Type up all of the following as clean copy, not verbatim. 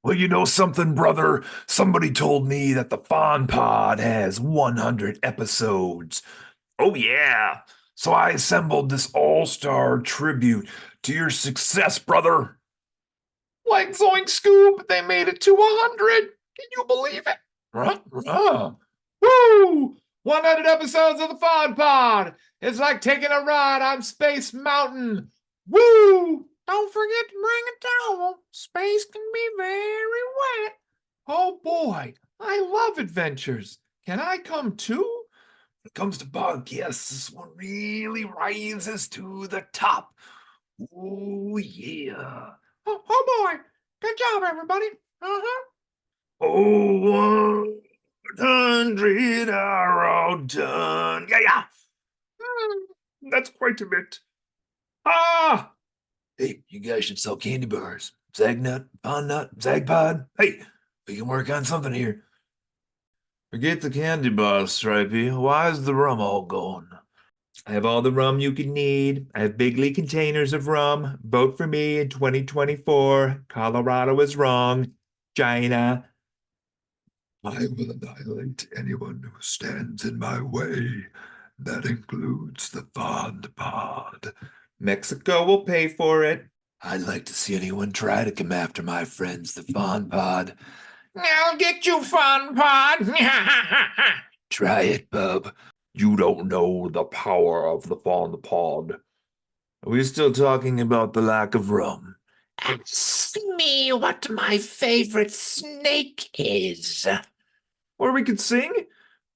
Well, you know something, brother? Somebody told me that the FONDpod has 100 episodes. Oh, yeah. So I assembled this all-star tribute to your success, brother. Like Zoink Scoop, they made it to 100. Can you believe it? Woo! 100 episodes of the FONDpod. It's like taking a ride on Space Mountain. Woo! Don't forget to bring a towel. Space can be very wet. Oh boy, I love adventures. Can I come too? When it comes to podcasts, this one really rises to the top. Oh yeah. Oh boy. Good job, everybody. Uh-huh. Oh, 100 are all done. Yeah, yeah. That's quite a bit. Ah! Hey, you guys should sell candy bars. Zagnut, Pond Nut, Zagpod. Hey, we can work on something here. Forget the candy bars, Stripey. Why is the rum all gone? I have all the rum you could need. I have bigly containers of rum. Vote for me in 2024. Colorado is wrong. China. I will annihilate anyone who stands in my way. That includes the Fond Pod. Mexico will pay for it. I'd like to see anyone try to come after my friends, the Fond Pod. I'll get you, Fond Pod. Try it, bub. You don't know the power of the Fond Pod. Are we still talking about the lack of rum? Ask me what my favorite snake is. Or we could sing,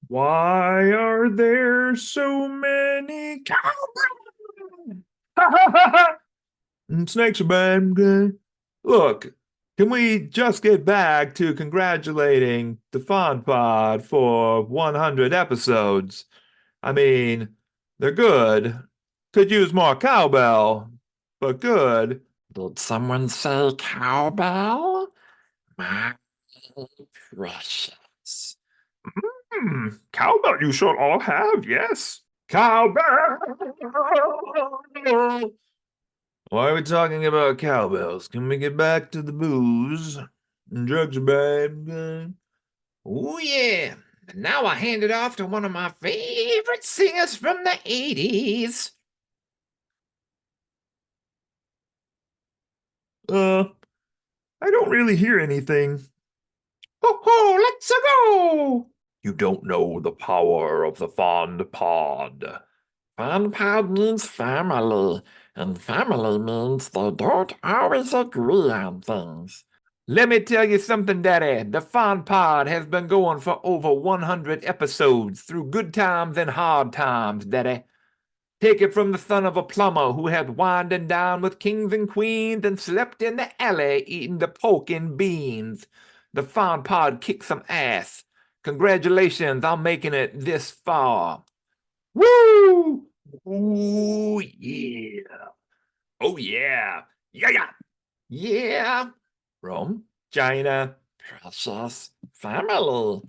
why are there so many cowbells? Snakes are bad. Okay? Look, can we just get back to congratulating the Fond Pod for 100 episodes? I mean, they're good. Could use more cowbell, but good. Did someone say cowbell? My precious. Cowbell you should all have, yes. Cowbell! Why are we talking about cowbells? Can we get back to the booze? Drugs are bad. Oh, yeah. And now I hand it off to one of my favorite singers from the 80s. Uh, I don't really hear anything. Ho ho, let's go! You don't know the power of the Fond Pod. Fond Pod means family, and family means they don't always agree on things. Let me tell you something, Daddy. The Fond Pod has been going for over 100 episodes through good times and hard times, Daddy. Take it from the son of a plumber who had wined and dined with kings and queens and slept in the alley eating the pork and beans. The Fond Pod kicked some ass. Congratulations on making it this far. Woo! Ooh, yeah. Oh, yeah. Yeah, yeah. Yeah. Rome, China, precious family.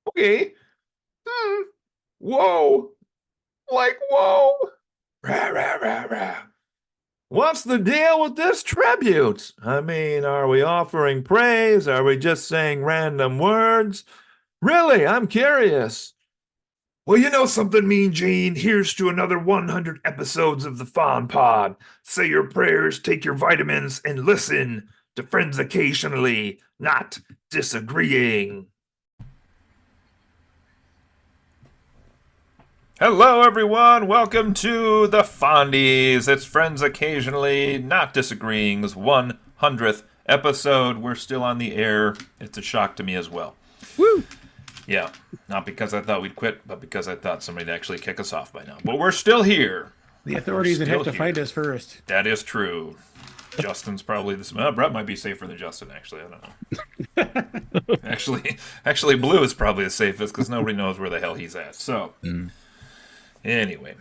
Okay. Hmm. Whoa. Like, whoa. Rah, rah, rah, rah. What's the deal with this tribute? I mean, are we offering praise? Are we just saying random words? Really, I'm curious. Well, you know something, Mean Gene? Here's to another 100 episodes of the Fawn Pod. Say your prayers, take your vitamins, and listen to friends occasionally, not disagreeing. Hello, everyone. Welcome to the Fondies. It's Friends Occasionally Not Disagreeing's 100th episode. We're still on the air. It's a shock to me as well. Woo! Yeah, not because I thought we'd quit, but because I thought somebody'd actually kick us off by now. But we're still here. The authorities would have to here. find us first. That is true. Justin's probably this. Brett might be safer than Justin. Actually, I don't know. actually, Blue is probably the safest because nobody knows where the hell he's at. So, anyway,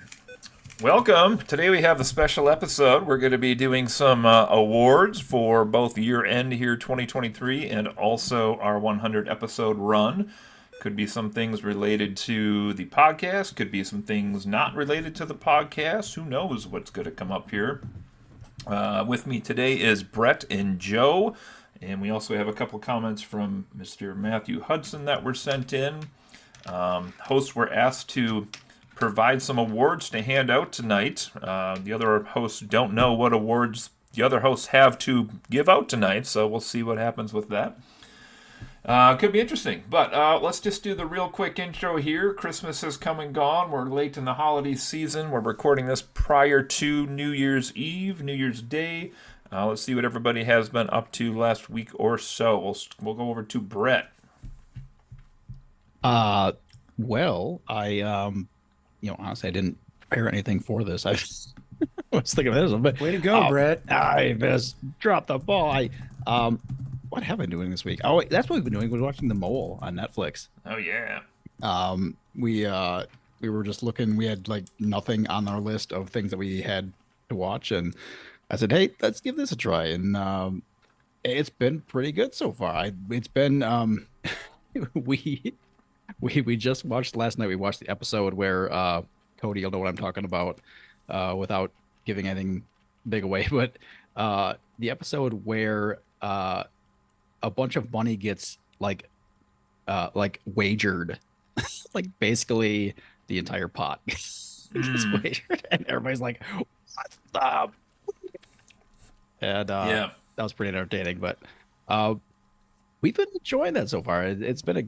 welcome. Today we have the special episode. We're going to be doing some awards for both year end here 2023 and also our 100 episode run. Could be some things related to the podcast. Could be some things not related to the podcast. Who knows what's going to come up here. With me today is Brett and Joe. And we also have a couple of comments from Mr. Matthew Hudson that were sent in. Hosts were asked to provide some awards to hand out tonight. The other hosts don't know what awards the other hosts have to give out tonight, so we'll see what happens with that. Could be interesting, but let's just do the real quick intro here. Christmas has come and gone. We're late in the holiday season. We're recording this prior to New Year's Eve, New Year's Day. Let's see what everybody has been up to last week or so. We'll go over to Brett. Well, honestly, I didn't prepare anything for this. I was thinking of this, but way to go, Brett. I just dropped the ball. What have I been doing this week? Oh, wait, that's what we've been doing. We're watching The Mole on Netflix. Oh yeah. We were just looking. We had like nothing on our list of things that we had to watch, and I said, "Hey, let's give this a try." And it's been pretty good so far. It's been we we just watched last night. We watched the episode where Cody, you'll know what I'm talking about, without giving anything big away. But the episode where a bunch of money gets like wagered, like basically the entire pot gets wagered, and everybody's like, "What the?" And Yeah. that was pretty entertaining. But we've been enjoying that so far. It's been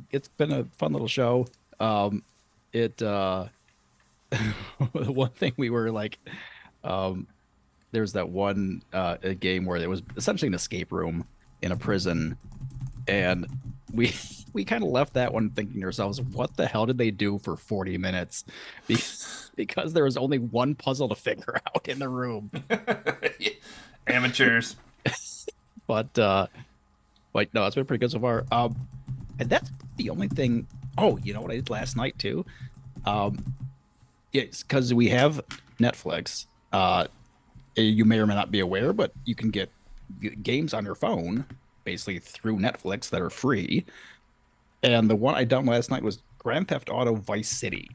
a fun little show. The one thing we were like, there's that one a game where it was essentially an escape room in a prison, and we kind of left that one thinking to ourselves, what the hell did they do for 40 minutes? Because there was only one puzzle to figure out in the room. Amateurs. But no, it's been pretty good so far. And that's the only thing. Oh, you know what I did last night too? It's because we have Netflix. You may or may not be aware, but you can get games on your phone basically through Netflix that are free. And the one I done last night was Grand Theft Auto Vice City.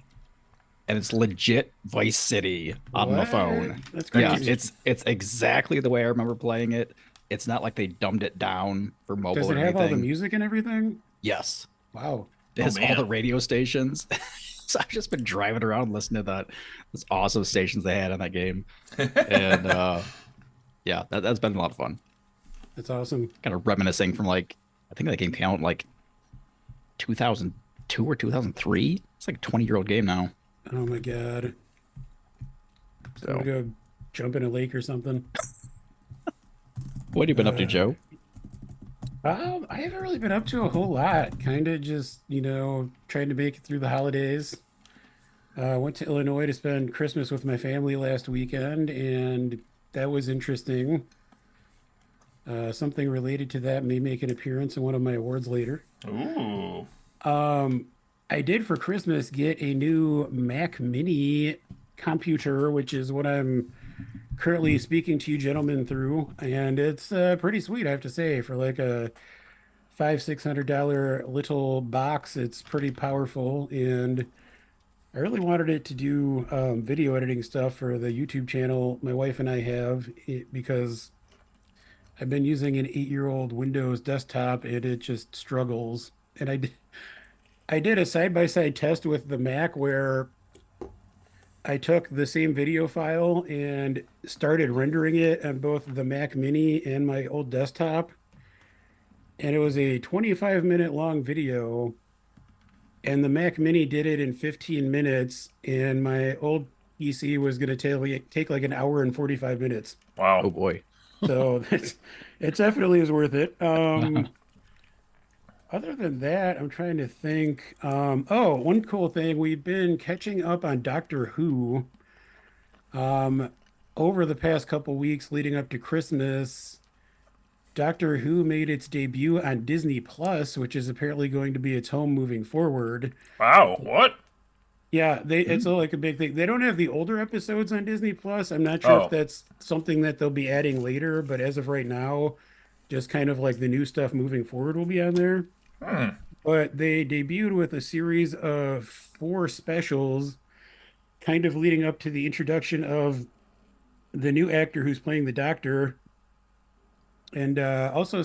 And it's legit Vice City on the phone. That's crazy. Yeah, it's exactly the way I remember playing it. It's not like they dumbed it down for mobile Does it or have all the anything. music and everything? Yes. Wow. It has all man. the radio stations. So I've just been driving around listening to those awesome stations they had in that game. And yeah, that's been a lot of fun. That's awesome. Kind of reminiscing from like, I think that game came out in like 2002 or 2003. It's like a 20-year-old game now. Oh my God. I'm So gonna go jump in a lake or something. what have you been up to, Joe? I haven't really been up to a whole lot. Kind of just, trying to make it through the holidays. Went to Illinois to spend Christmas with my family last weekend, and that was interesting. Something related to that may make an appearance in one of my awards later. Ooh. I did for Christmas get a new Mac Mini computer, which is what I'm currently speaking to you gentlemen through, and it's pretty sweet, I have to say, for like a $500-600 little box. It's pretty powerful, and I really wanted it to do video editing stuff for the YouTube channel my wife and I have, because I've been using an 8-year-old Windows desktop and it just struggles. And I did a side-by-side test with the Mac where I took the same video file and started rendering it on both the Mac Mini and my old desktop. And it was a 25-minute long video, and the Mac Mini did it in 15 minutes, and my old PC was going to take like an hour and 45 minutes. Wow. Oh boy. So it definitely is worth it. Other than that, I'm trying to think. One cool thing, we've been catching up on Doctor Who. Over the past couple weeks leading up to Christmas, Doctor Who made its debut on Disney Plus, which is apparently going to be its home moving forward. Wow. What? Yeah, it's like a big thing. They don't have the older episodes on Disney Plus. I'm not sure if Oh. that's something that they'll be adding later, but as of right now, just kind of like the new stuff moving forward will be on there. Hmm. But they debuted with a series of 4 specials, kind of leading up to the introduction of the new actor who's playing the Doctor. And also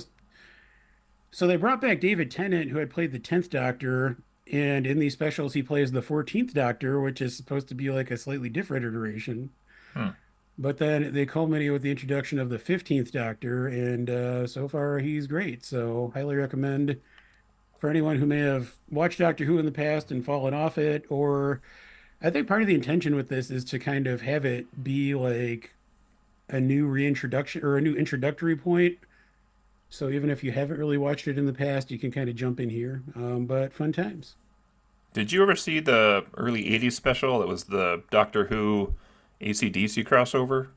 So they brought back David Tennant, who had played the 10th Doctor, and in these specials he plays the 14th Doctor, which is supposed to be like a slightly different iteration. Hmm. But then they culminated with the introduction of the 15th Doctor, and so far he's great. So highly recommend for anyone who may have watched Doctor Who in the past and fallen off it, or I think part of the intention with this is to kind of have it be like a new reintroduction or a new introductory point. So even if you haven't really watched it in the past, you can kind of jump in here. But fun times. Did you ever see the early 80s special? It was the Doctor Who AC/DC crossover.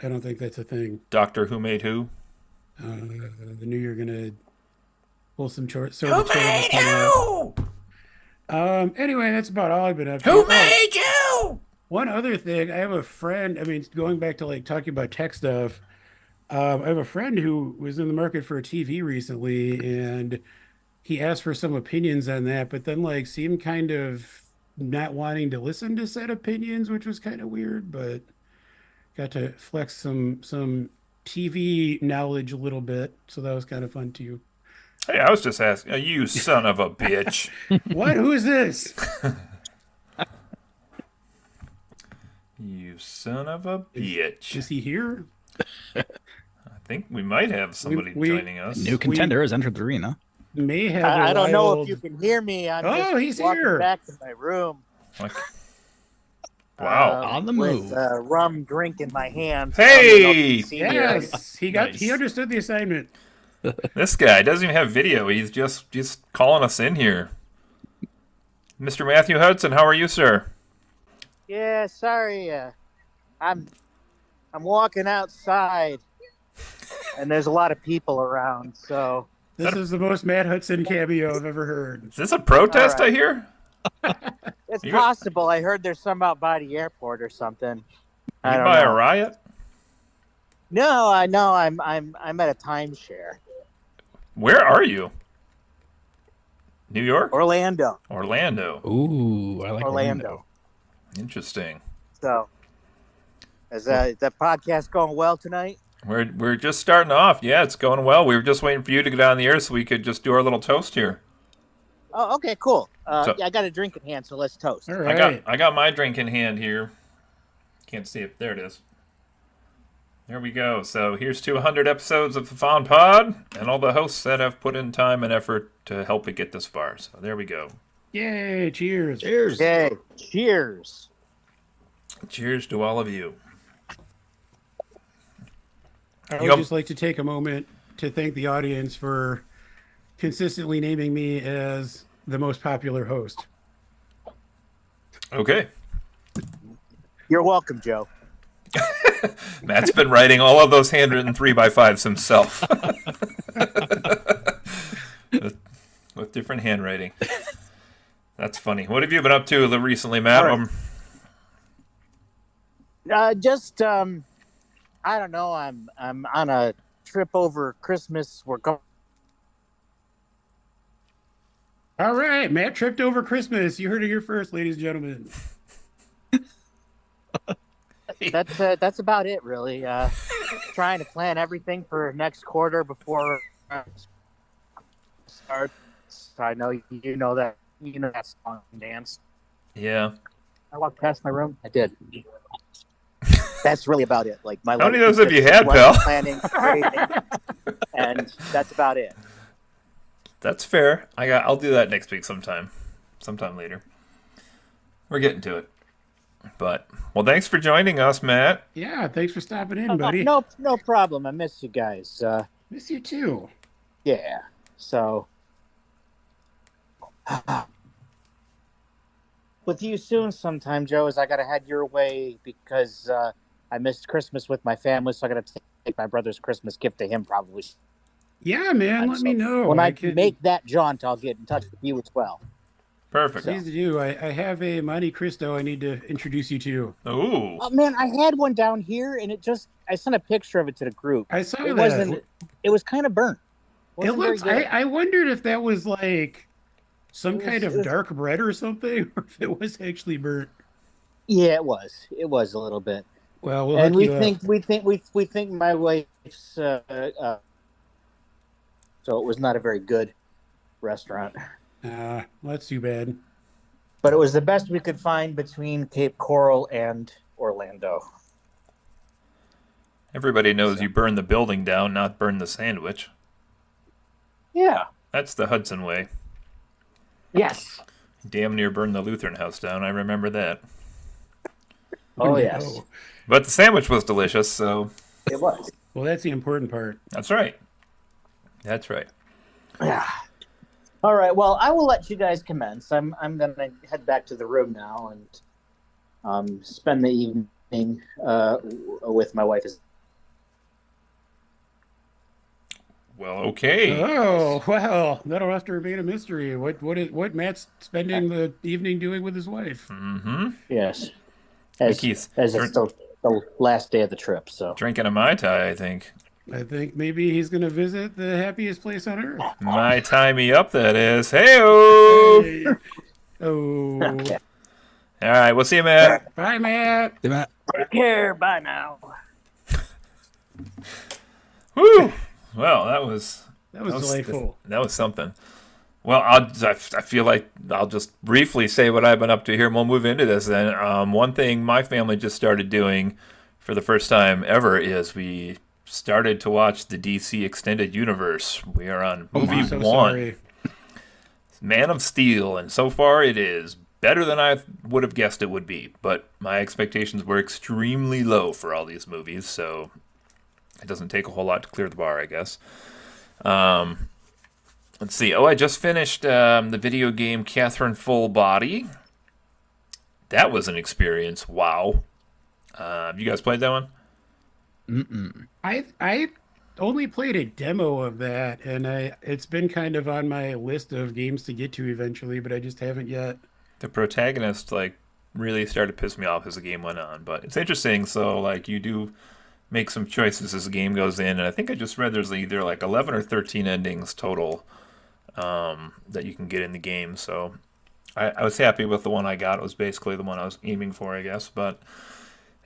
I don't think that's a thing. Doctor Who Made Who? I knew you were gonna pull some sort Who of made charitable who? out. Anyway, that's about all I've been up to. Who made you? One other thing, I have a friend. I mean, going back to like talking about tech stuff. I have a friend who was in the market for a TV recently, and he asked for some opinions on that, but then like seemed kind of not wanting to listen to said opinions, which was kind of weird, but got to flex some TV knowledge a little bit, so that was kind of fun too. Hey, I was just asking. You son of a bitch. What? Who is this? You son of a bitch. Is he here? I think we might have somebody joining us. New contender has entered the arena. May have. I don't know wild- if you can hear me. I'm Oh, just he's walking here. back to my room. Like, wow. On the with move. rum drink in my hand. Hey! Yes, he Nice. understood the assignment. This guy doesn't even have video. He's just calling us in here. Mr. Matthew Hudson, how are you, sir? Yeah, sorry. I'm walking outside, and there's a lot of people around. So This is the most Matt Hudson cameo I've ever heard. Is this a protest All right. I hear? it's You- possible. I heard there's some out by the airport or something. I You don't by a know. riot? No, I know. I'm at a timeshare. Where are you? New York? Orlando. Orlando. Ooh, I like Orlando. Interesting. So is that podcast going well tonight? We're just starting off. Yeah, it's going well. We were just waiting for you to get on the air so we could just do our little toast here. Oh, okay, cool. So- Yeah, I got a drink in hand, so let's toast. All right. I got my drink in hand here. Can't see it. There it is. There we go. So here's to 100 episodes of the FONDpod and all the hosts that have put in time and effort to help it get this far. So there we go. Yay, cheers. Cheers. Okay, cheers. Cheers to all of you. I You would go- just like to take a moment to thank the audience for consistently naming me as the most popular host. Okay. You're welcome, Joe. Matt's been writing all of those handwritten 3x5s himself. with different handwriting. That's funny. What have you been up to recently, Matt? All right. I don't know. I'm on a trip over Christmas. We're going. All right, Matt tripped over Christmas. You heard it here first, ladies and gentlemen. That's about it, really. Trying to plan everything for next quarter before starts. I know you know that song and dance. Yeah. I walked past my room. I did. That's really about it. Like my How many life of those have you consists had, of pal? Planning, creating, and that's about it. That's fair. I'll do that next week sometime later. We're getting to it. But well, thanks for joining us, Matt. Yeah, thanks for stopping in, buddy. No problem. I miss you guys. Miss you too. Yeah. So with you soon sometime, Joe, is I gotta head your way because I missed Christmas with my family, so I gotta take my brother's Christmas gift to him probably. Yeah, man, let me know. When I could make that jaunt, I'll get in touch with you as well. Perfect. please do. I have a Monte Cristo I need to introduce you to. Ooh. Oh man, I had one down here, and I sent a picture of it to the group. I saw It that. It was kind of burnt. It Wasn't very looks. good. I wondered if that was like some It was- kind it of was- dark bread or something, or if it was actually burnt. Yeah, it was. It was a little bit. Well, we'll And hook you up. we think my wife's so it was not a very good restaurant. Well, that's too bad. But it was the best we could find between Cape Coral and Orlando. Everybody knows you burn the building down, not burn the sandwich. Yeah. That's the Hudson way. Yes. Damn near burned the Lutheran house down. I remember that. Oh, No. yes. But the sandwich was delicious, so It was. Well, that's the important part. that's right. That's right. Yeah. All right. Well, I will let you guys commence. I'm gonna head back to the room now and spend the evening with my wife. Well, okay. Oh, well, that'll have to remain a mystery. What Matt's spending the evening doing with his wife? Mm-hmm. Yes. He's As it's the last day of the trip. So drinking a Mai Tai, I think. I think maybe he's going to visit the happiest place on earth. Mai Tai me up, that is. Hey-o! Hey. Oh. okay. All right, we'll see you, Matt. Bye, Matt. Hey, Matt. Take care. Bye now. Woo! Well, that was Delightful. That was something. Well, I feel like I'll just briefly say what I've been up to here, and we'll move into this then. One thing my family just started doing for the first time ever is we started to watch the DC Extended Universe. We are on movie I'm so 1, sorry. Man of Steel, and so far it is better than I would have guessed it would be. But my expectations were extremely low for all these movies, so it doesn't take a whole lot to clear the bar, I guess. Let's see. Oh, I just finished the video game Catherine Full Body. That was an experience. Wow. You guys played that one? Mm-mm. I only played a demo of that, and it's been kind of on my list of games to get to eventually, but I just haven't yet. The protagonist really started to piss me off as the game went on, but it's interesting. So you do make some choices as the game goes in, and I think I just read there's either 11 or 13 endings total that you can get in the game. So I was happy with the one I got. It was basically the one I was aiming for, I guess. But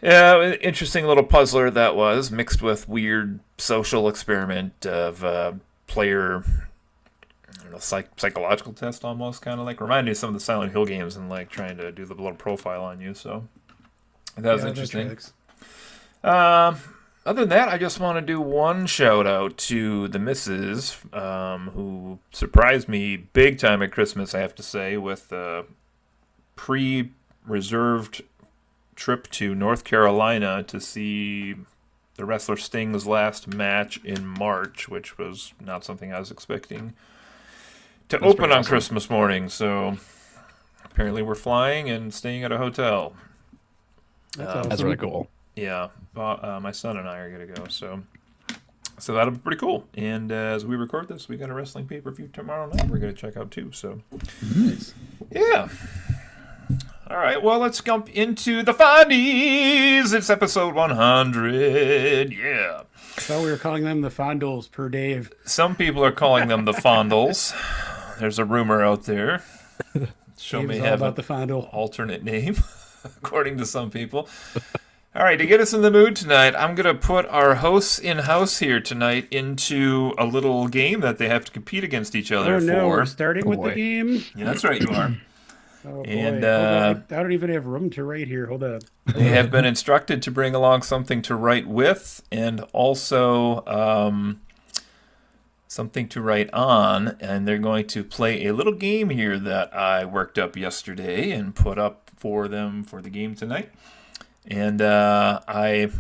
yeah, interesting little puzzler that was, mixed with weird social experiment of player, I don't know, psychological test almost, kind of reminded me of some of the Silent Hill games and trying to do the little profile on you. So that was interesting. Other than that, I just want to do one shout out to the missus, who surprised me big time at Christmas, I have to say, with a pre-reserved trip to North Carolina to see the wrestler Sting's last match in March, which was not something I was expecting to open on Christmas morning. So apparently we're flying and staying at a hotel. That's awesome. That's really cool. Yeah, my son and I are going to go, so that'll be pretty cool. And as we record this, we got a wrestling pay-per-view tomorrow night we're going to check out too, so Nice. yeah. All right, well, let's jump into the Fondies. It's episode 100, yeah. I thought we were calling them the Fondies per Dave. Some people are calling them the Fondles. There's a rumor out there. Show Dave's may all have about an the Fondle. alternate name, according to some people. All right, to get us in the mood tonight, I'm going to put our hosts in-house here tonight into a little game that they have to compete against each other Oh no, for. we're starting with the game. Yeah, that's right, you are. Oh boy. And, Hold on. I don't even have room to write here. Hold on. They have been instructed to bring along something to write with and also something to write on, and they're going to play a little game here that I worked up yesterday and put up for them for the game tonight. And I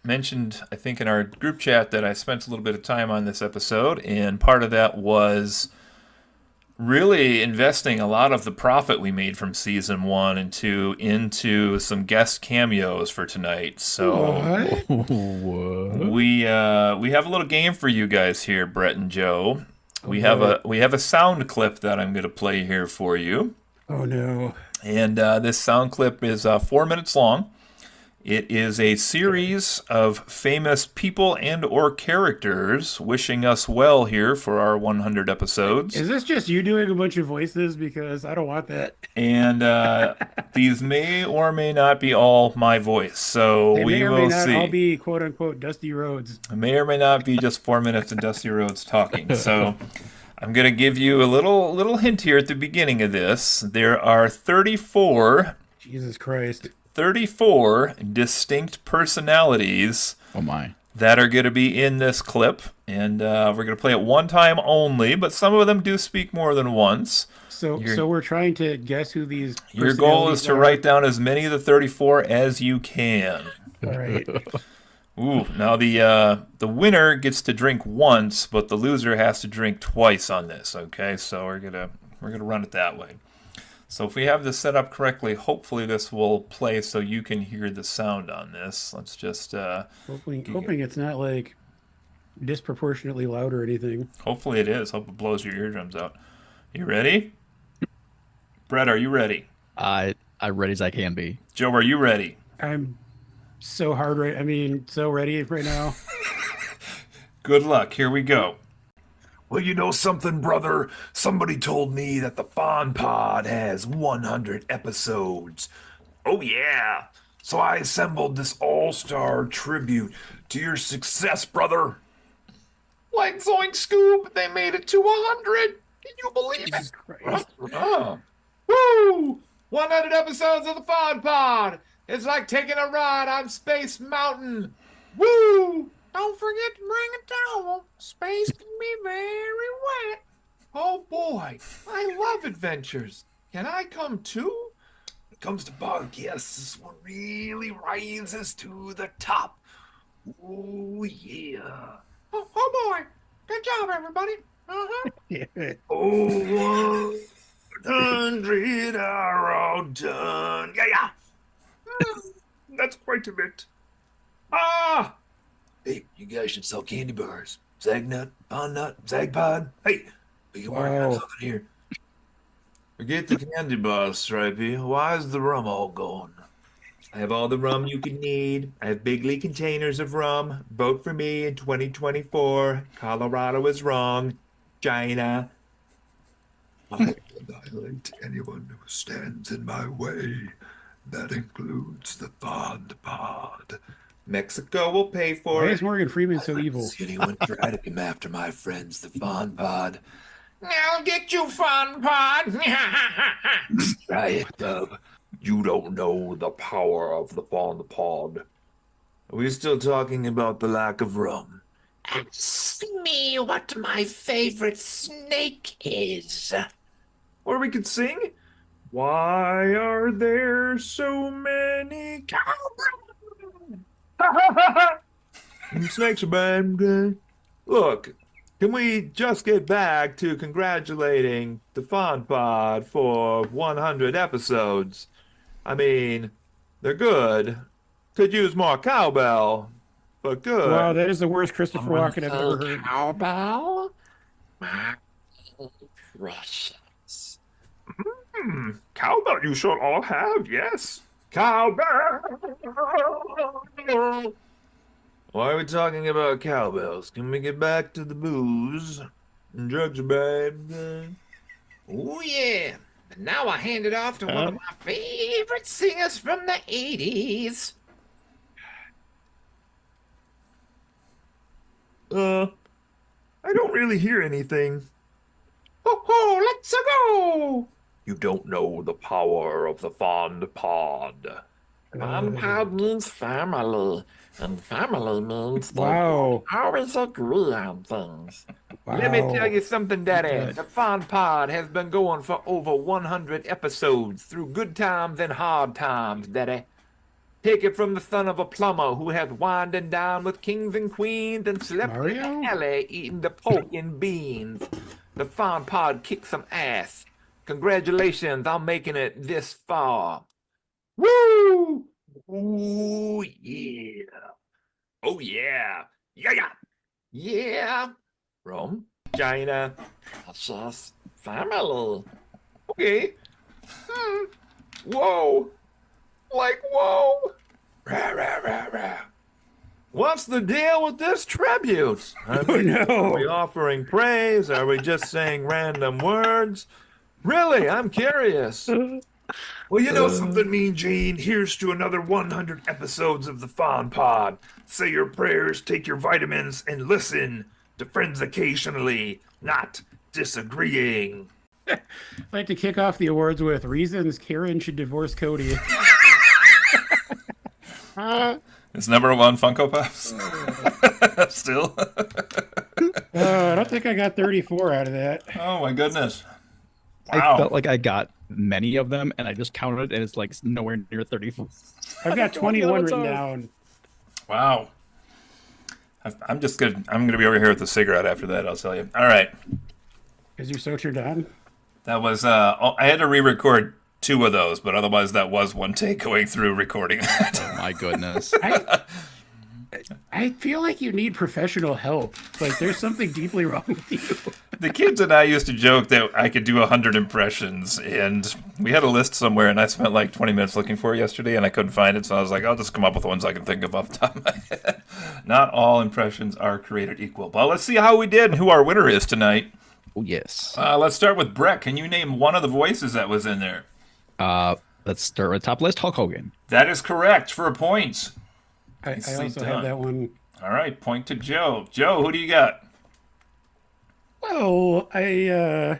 mentioned, I think, in our group chat that I spent a little bit of time on this episode, and part of that was really investing a lot of the profit we made from season 1 and 2 into some guest cameos for tonight. So What? we have a little game for you guys here, Brett and Joe. We have a sound clip that I'm going to play here for you. Oh no. And this sound clip is 4 minutes long. It is a series of famous people and or characters wishing us well here for our 100 episodes. Is this just you doing a bunch of voices? Because I don't want that. And these may or may not be all my voice, so They we may or will may not see. all be quote unquote Dusty Rhodes. It may or may not be just 4 minutes of Dusty Rhodes talking. So I'm going to give you a little hint here at the beginning of this. There are 34 Jesus Christ. distinct personalities Oh my. that are going to be in this clip. And we're going to play it one time only, but some of them do speak more than once. So we're trying to guess who these. Your goal is to write down as many of the 34 as you can. All right. Ooh, now the winner gets to drink once, but the loser has to drink twice on this. Okay, so we're gonna run it that way. So if we have this set up correctly, hopefully this will play so you can hear the sound on this. Let's just Hoping it's not like disproportionately loud or anything. hopefully it is. Hope it blows your eardrums out. You ready? Brett, are you ready? I ready as I can be. Joe, are you ready? I'm so so ready right now. Good luck. Here we go. Well, you know something, brother? Somebody told me that the FONDpod has 100 episodes. Oh, yeah. So I assembled this all-star tribute to your success, brother. Like Zoink Scoop, they made it to 100. Can you believe Jesus it? Christ. Oh. Woo! 100 episodes of the FONDpod. It's like taking a ride on Space Mountain. Woo! Don't forget to bring a towel. Space can be very wet. Oh boy, I love adventures. Can I come too? When it comes to podcasts, this one really rises to the top. Oh, yeah. Oh boy. Good job, everybody. Uh-huh. Oh, 100 are all done. Yeah. That's quite a bit. Ah! Hey, you guys should sell candy bars. Zagnut, Pond Nut, Zagpod. Hey, we can work on Wow. something here. Forget the candy bars, Stripey. Why is the rum all gone? I have all the rum you can need. I have bigly containers of rum. Vote for me in 2024. Colorado is wrong. China. I annihilate anyone who stands in my way. That includes the FONDpod. Mexico will pay for Why it. is Morgan Freeman so evil? See anyone try to come after my friends, the FONDpod. I'll get you, FONDpod. Riot, Dub. You don't know the power of the FONDpod. Are we still talking about the lack of rum? Ask me what my favorite snake is. Or we could sing. Why are there so many snakes are bad. Okay. Look, can we just get back to congratulating the FONDpod for 100 episodes? I mean, they're good. Could use more cowbell, but good. Wow, that is the worst Christopher Walken I've ever heard. Cowbell? My precious. Cowbell you should all have, yes. Cowbell! Why are we talking about cowbells? Can we get back to the booze and drugs, babe? Oh, yeah. And now I hand it off to one of my favorite singers from the 80s. I don't really hear anything. Ho, let's go! You don't know the power of the FONDpod. FONDpod means family, and family means that Wow. we always agree on things. Wow. Let me tell you something, Daddy. Okay. The FONDpod has been going for over 100 episodes through good times and hard times, Daddy. Take it from the son of a plumber who has wined and dined with kings and queens and slept in Mario? the alley eating the pork and beans. The FONDpod kicked some ass. Congratulations on making it this far. Woo! Ooh, yeah. Oh, yeah. Yeah. Yeah. Rum? China. Precious family. Okay. Whoa. Like, whoa. Rah, rah, rah, rah. What's the deal with this tribute? I Oh, mean, no. Are we offering praise? Are we just saying random words? Really, I'm curious. Well, you know something, Mean Gene? Here's to another 100 episodes of the FONDpod. Say your prayers, take your vitamins, and listen to friends occasionally, not disagreeing. I'd like to kick off the awards with reasons Karen should divorce Cody. It's number one Funko Pops. Still. I don't think I got 34 out of that. Oh my goodness. I Wow. felt like I got many of them, and I just counted, and it's like nowhere near 34. I've got 21 written down. Wow. I'm just good. I'm gonna be over here with a cigarette after that. I'll tell you. All right. Because you're so turned on. That was. I had to re-record 2 of those, but otherwise that was one take going through recording that. Oh my goodness. I feel like you need professional help. Like there's something deeply wrong with you. The kids and I used to joke that I could do 100 impressions, and we had a list somewhere, and I spent like 20 minutes looking for it yesterday, and I couldn't find it, so I was like, I'll just come up with ones I can think of off the top of my head. Not all impressions are created equal. But let's see how we did and who our winner is tonight. Oh, yes. Let's start with Brett. Can you name one of the voices that was in there? Let's start with top list, Hulk Hogan. That is correct for a point. I Nicely also done. have that one. All right, point to Joe. Joe, who do you got? Well, I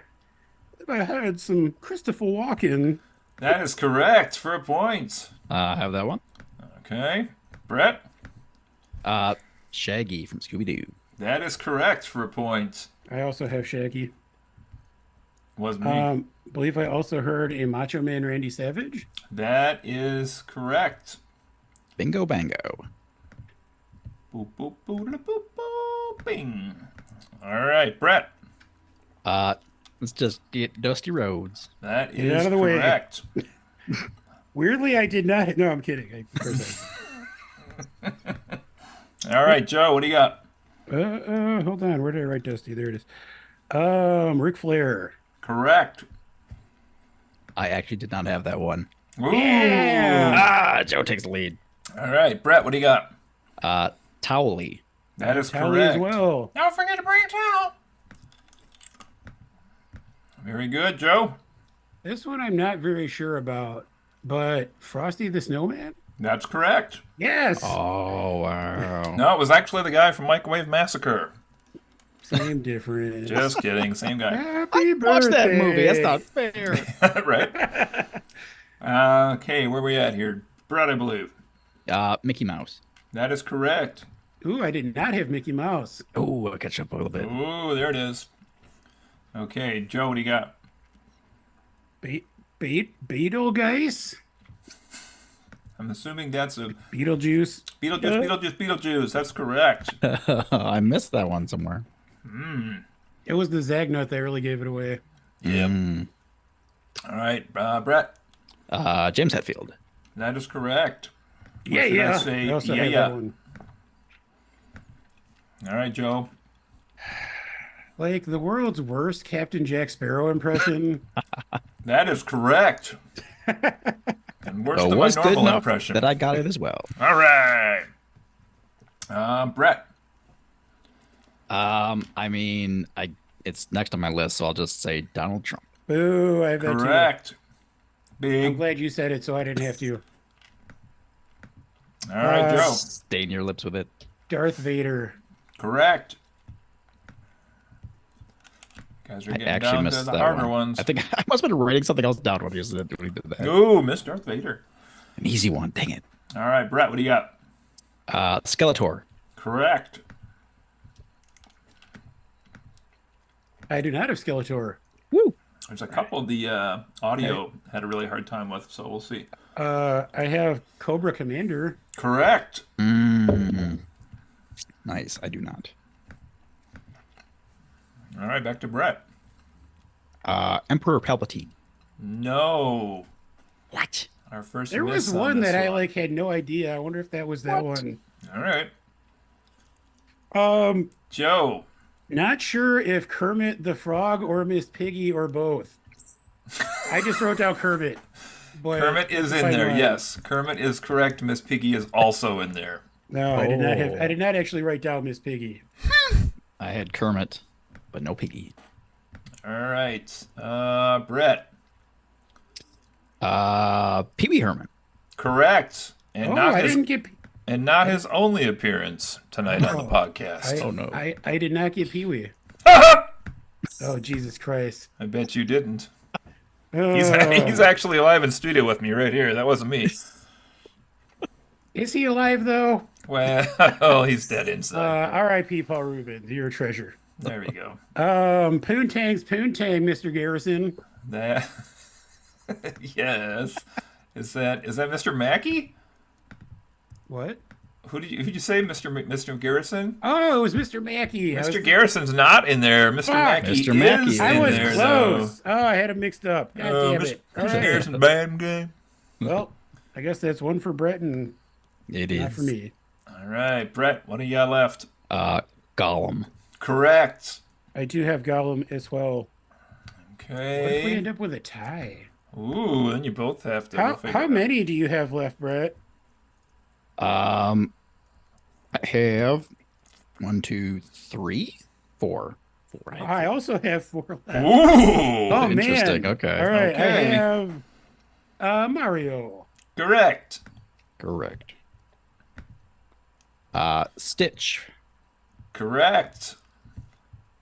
had some Christopher Walken. That is correct for a point. I have that one. Okay. Brett? Shaggy from Scooby-Doo. That is correct for a point. I also have Shaggy. Was me. Believe I also heard a Macho Man Randy Savage. That is correct. Bingo Bango. Boop, boop, boop, boop, boop, boop, bing. All right, Brett. Let's just get Dusty Rhodes. That Get is out of the way. correct. Weirdly, I did not. No, I'm kidding. Of course All right, Joe, what do you got? hold on. Where did I write Dusty? There it is. Ric Flair. Correct. I actually did not have that one. Ooh. Joe takes the lead. All right, Brett, what do you got? Towley. That is Tally correct. as well. Don't forget to bring a towel. Very good, Joe. This one I'm not very sure about, but Frosty the Snowman? That's correct. Yes. Oh, wow. No, it was actually the guy from Microwave Massacre. Same difference. Just kidding, same guy. Happy birthday. Watch that movie. That's not fair. Right. Okay, where we at here? Brett, I believe. Mickey Mouse. That is correct. Ooh, I did not have Mickey Mouse. Oh, I'll catch up a little bit. Ooh, there it is. Okay, Joe, what do you got? Beetlegeist? I'm assuming that's a Beetlejuice? Beetlejuice. That's correct. I missed that one somewhere. It was the Zagnut that really gave it away. Yep. All right, Brett. James Hetfield. That is correct. Yeah, What should I yeah. say? I also Yeah, have yeah. that one. All right, Joe. Like the world's worst Captain Jack Sparrow impression. That is correct. And worse So than it my was good normal enough impression. that I got it as well. All right. Brett. I mean, it's next on my list, so I'll just say Donald Trump. Boo, I have that Correct. too. I'm Big. glad you said it so I didn't have to. All right, Joe. Stain your lips with it. Darth Vader. Correct. Guys are I getting actually down to missed the that harder one. ones. I think I must have been writing something else down when he did that. Ooh, Miss Darth Vader. An easy one. Dang it. All right, Brett, what do you got? Skeletor. Correct. I do not have Skeletor. Woo. There's a couple the audio had a really hard time with, so we'll see. I have Cobra Commander. Correct. Nice. I do not. All right, back to Brett. Emperor Palpatine. No. What? Our first There miss was on one this that I had no idea. I wonder if that was that one. All right. Joe. Not sure if Kermit the Frog or Miss Piggy or both. I just wrote down Kermit. But Kermit is in fine there. line. Yes, Kermit is correct. Miss Piggy is also in there. No, I did not have. I Oh. did not actually write down Miss Piggy. I had Kermit, but no Piggy. All right, Brett, Pee Wee Herman. correct, and Oh, not I his didn't get. his only appearance tonight on the podcast. Oh, no. I did not get Pee Wee. Oh, Jesus Christ. I bet you didn't. Oh, He's actually alive in studio with me right here. That wasn't me. Is he alive though? Well, he's dead inside. R.I.P. Paul Rubens. You're a treasure. There we go. Poontang, Mr. Garrison. That. Yes. Is that Mr. Mackey? What? Who'd you say, Mr. Garrison? Oh, it was Mr. Mackey. Mr. Garrison's not in there. Mr. Fuck. Mackey Mr. Mackey is is I in was there, close. Oh, I had him mixed up. God damn it. All Mr. right. Garrison's bad game. Well, I guess that's one for Brett and It not is. for me. All right, Brett, what do you got left? Gollum. Correct. I do have Gollum as well. What if we Okay. end up with a tie? Ooh, then you both have to. How figure it out. many do you have left, Brett? I have 1, 2, 3, 4. 4. I also have 4 left. Ooh. Oh, man. Interesting. Okay. All right. Okay. I have Mario. Correct. Correct. Stitch. Correct.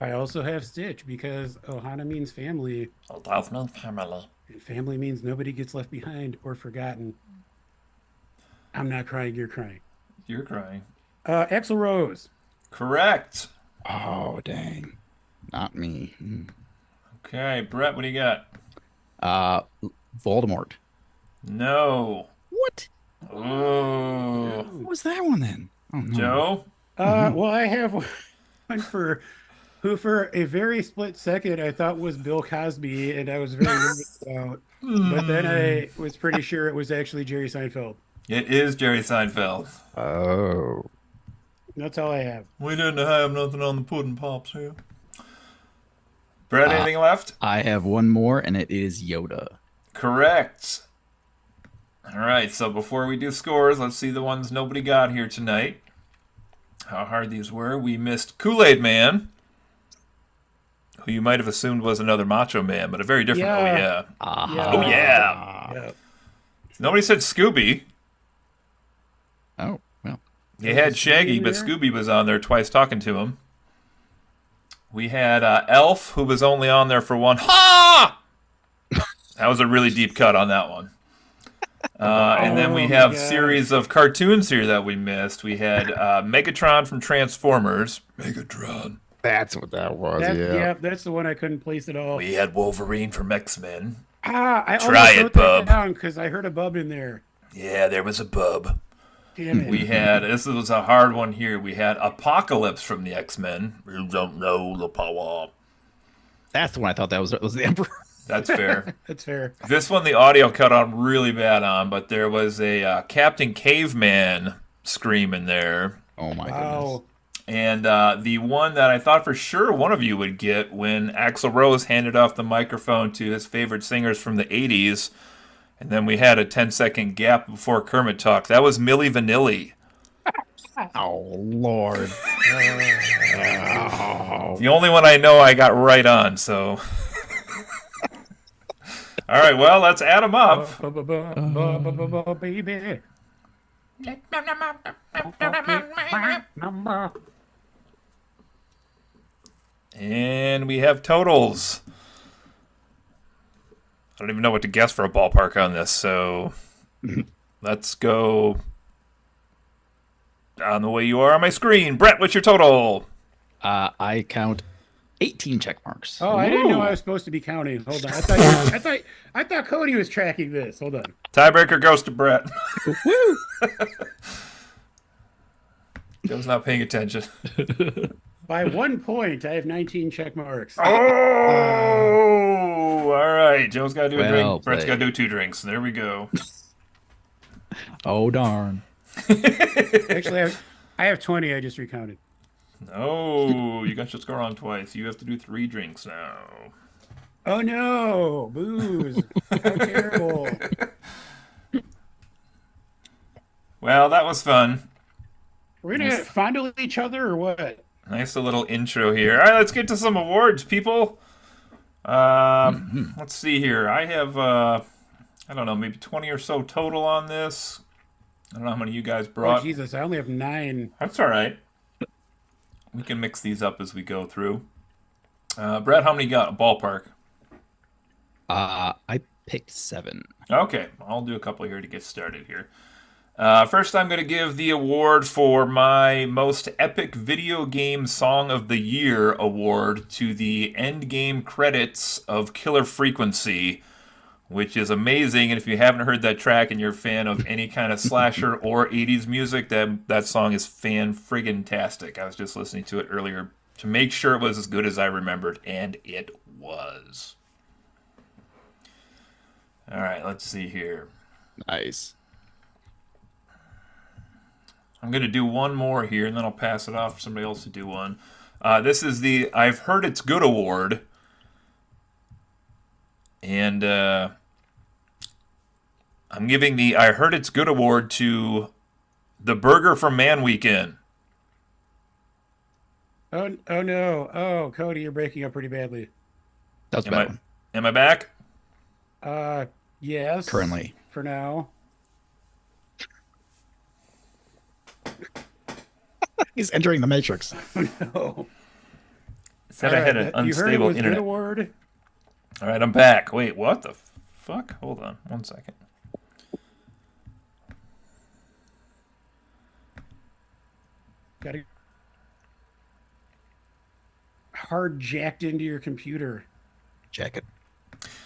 I also have Stitch because Ohana means family. Oh, that's my family. And family means nobody gets left behind or forgotten. I'm not crying, you're crying. You're crying. Axl Rose. Correct. Oh, dang. Not me. Okay, Brett, what do you got? Voldemort. No. What? Oh. What was that one then? Oh, no. Joe? Well, I have one for who for a very split second I thought was Bill Cosby, and I was very nervous about. But then I was pretty sure it was actually Jerry Seinfeld. It is Jerry Seinfeld. Oh. That's all I have. We didn't have nothing on the pudding pops here. Brett, anything left? I have one more, and it is Yoda. Correct. All right, so before we do scores, let's see the ones nobody got here tonight. How hard these were. We missed Kool-Aid Man, who you might have assumed was another Macho Man, but a very different. Oh, yeah. Ah. Oh, yeah. Yeah. Nobody said Scooby. Oh, well. They had Shaggy, but there? Scooby was on there twice talking to him. We had Elf, who was only on there for one. Ha! That was a really deep cut on that one. And then we Oh, my have God. series of cartoons here that we missed. We had Megatron from Transformers. Megatron. That's what that was, Yeah, that's the one I couldn't place at all. We had Wolverine from X-Men. I Try almost it, wrote bub. that down because I heard a bub in there. Yeah, there was a bub. Damn it. We had, this was a hard one here. We had Apocalypse from the X-Men. You don't know the power. That's the one I thought that was the Emperor. That's fair. That's fair. This one, the audio cut out really bad on, but there was a Captain Caveman scream in there. Oh, my goodness. Wow. And the one that I thought for sure one of you would get when Axl Rose handed off the microphone to his favorite singers from the 80s, and then we had a 10-second gap before Kermit talked. That was Milli Vanilli. Oh, Lord. The only one I know I got right on, so... All right, well, let's add them up. Baby. Number. And we have totals. I don't even know what to guess for a ballpark on this, so let's go on the way you are on my screen. Brett, what's your total? I count 18 check marks. Oh, I didn't know Ooh. I was supposed to be counting. Hold on. I thought Cody was tracking this. Hold on. Tiebreaker goes to Brett. Woo! Joe's not paying attention. By 1 point, I have 19 check marks. Oh, all right. Joe's got to do a Well drink. Brett's got played. to do 2 drinks. There we go. Oh, darn. Actually, I have 20. I just recounted. No, you got your score on twice. You have to do 3 drinks now. Oh no, booze! How terrible! Well, that was fun. We're gonna fondle each other or what? Nice little intro here. All right, let's get to some awards, people. Let's see here. I have, I don't know, maybe 20 or so total on this. I don't know how many you guys Oh brought. Jesus, I only have 9. That's all right. We can mix these up as we go through. Brett, how many you got? Ballpark. I picked 7. Okay, I'll do a couple here to get started here. First, I'm going to give the award for my most epic video game song of the year award to the end game credits of Killer Frequency, which is amazing. And if you haven't heard that track and you're a fan of any kind of slasher or 80s music, that song is fan-friggin-tastic. I was just listening to it earlier to make sure it was as good as I remembered, and it was. All right, let's see here. Nice. I'm going to do one more here, and then I'll pass it off for somebody else to do one. This is the I've Heard It's Good award. And I'm giving the I Heard It's Good award to the Burger from Man Weekend. Oh no. Oh, Cody, you're breaking up pretty badly. That's Am bad. Am I back? Yes. Currently. For now. He's entering the Matrix. No. Said I had an You heard it unstable was good internet. award? All right, I'm back. Wait, what the fuck? Hold on 1 second. Got to hard jacked into your computer. Jacket.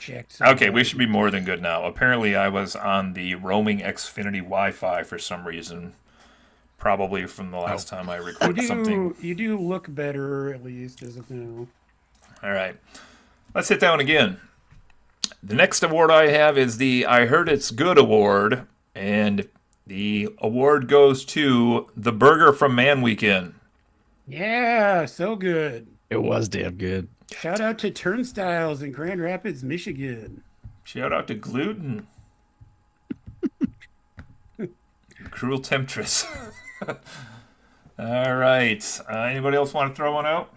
Jacked. Okay, we should be more than good now. Apparently, I was on the roaming Xfinity Wi-Fi for some reason. Probably from the last time I recorded something. You do look better, at least, as of now. All right. Let's hit that one again. The next award I have is the I Heard It's Good award. And the award goes to the Burger from Man Weekend. Yeah, so good. It was damn good. Shout out to Turnstiles in Grand Rapids, Michigan. Shout out to Gluten. Cruel Temptress. All right. Anybody else want to throw one out?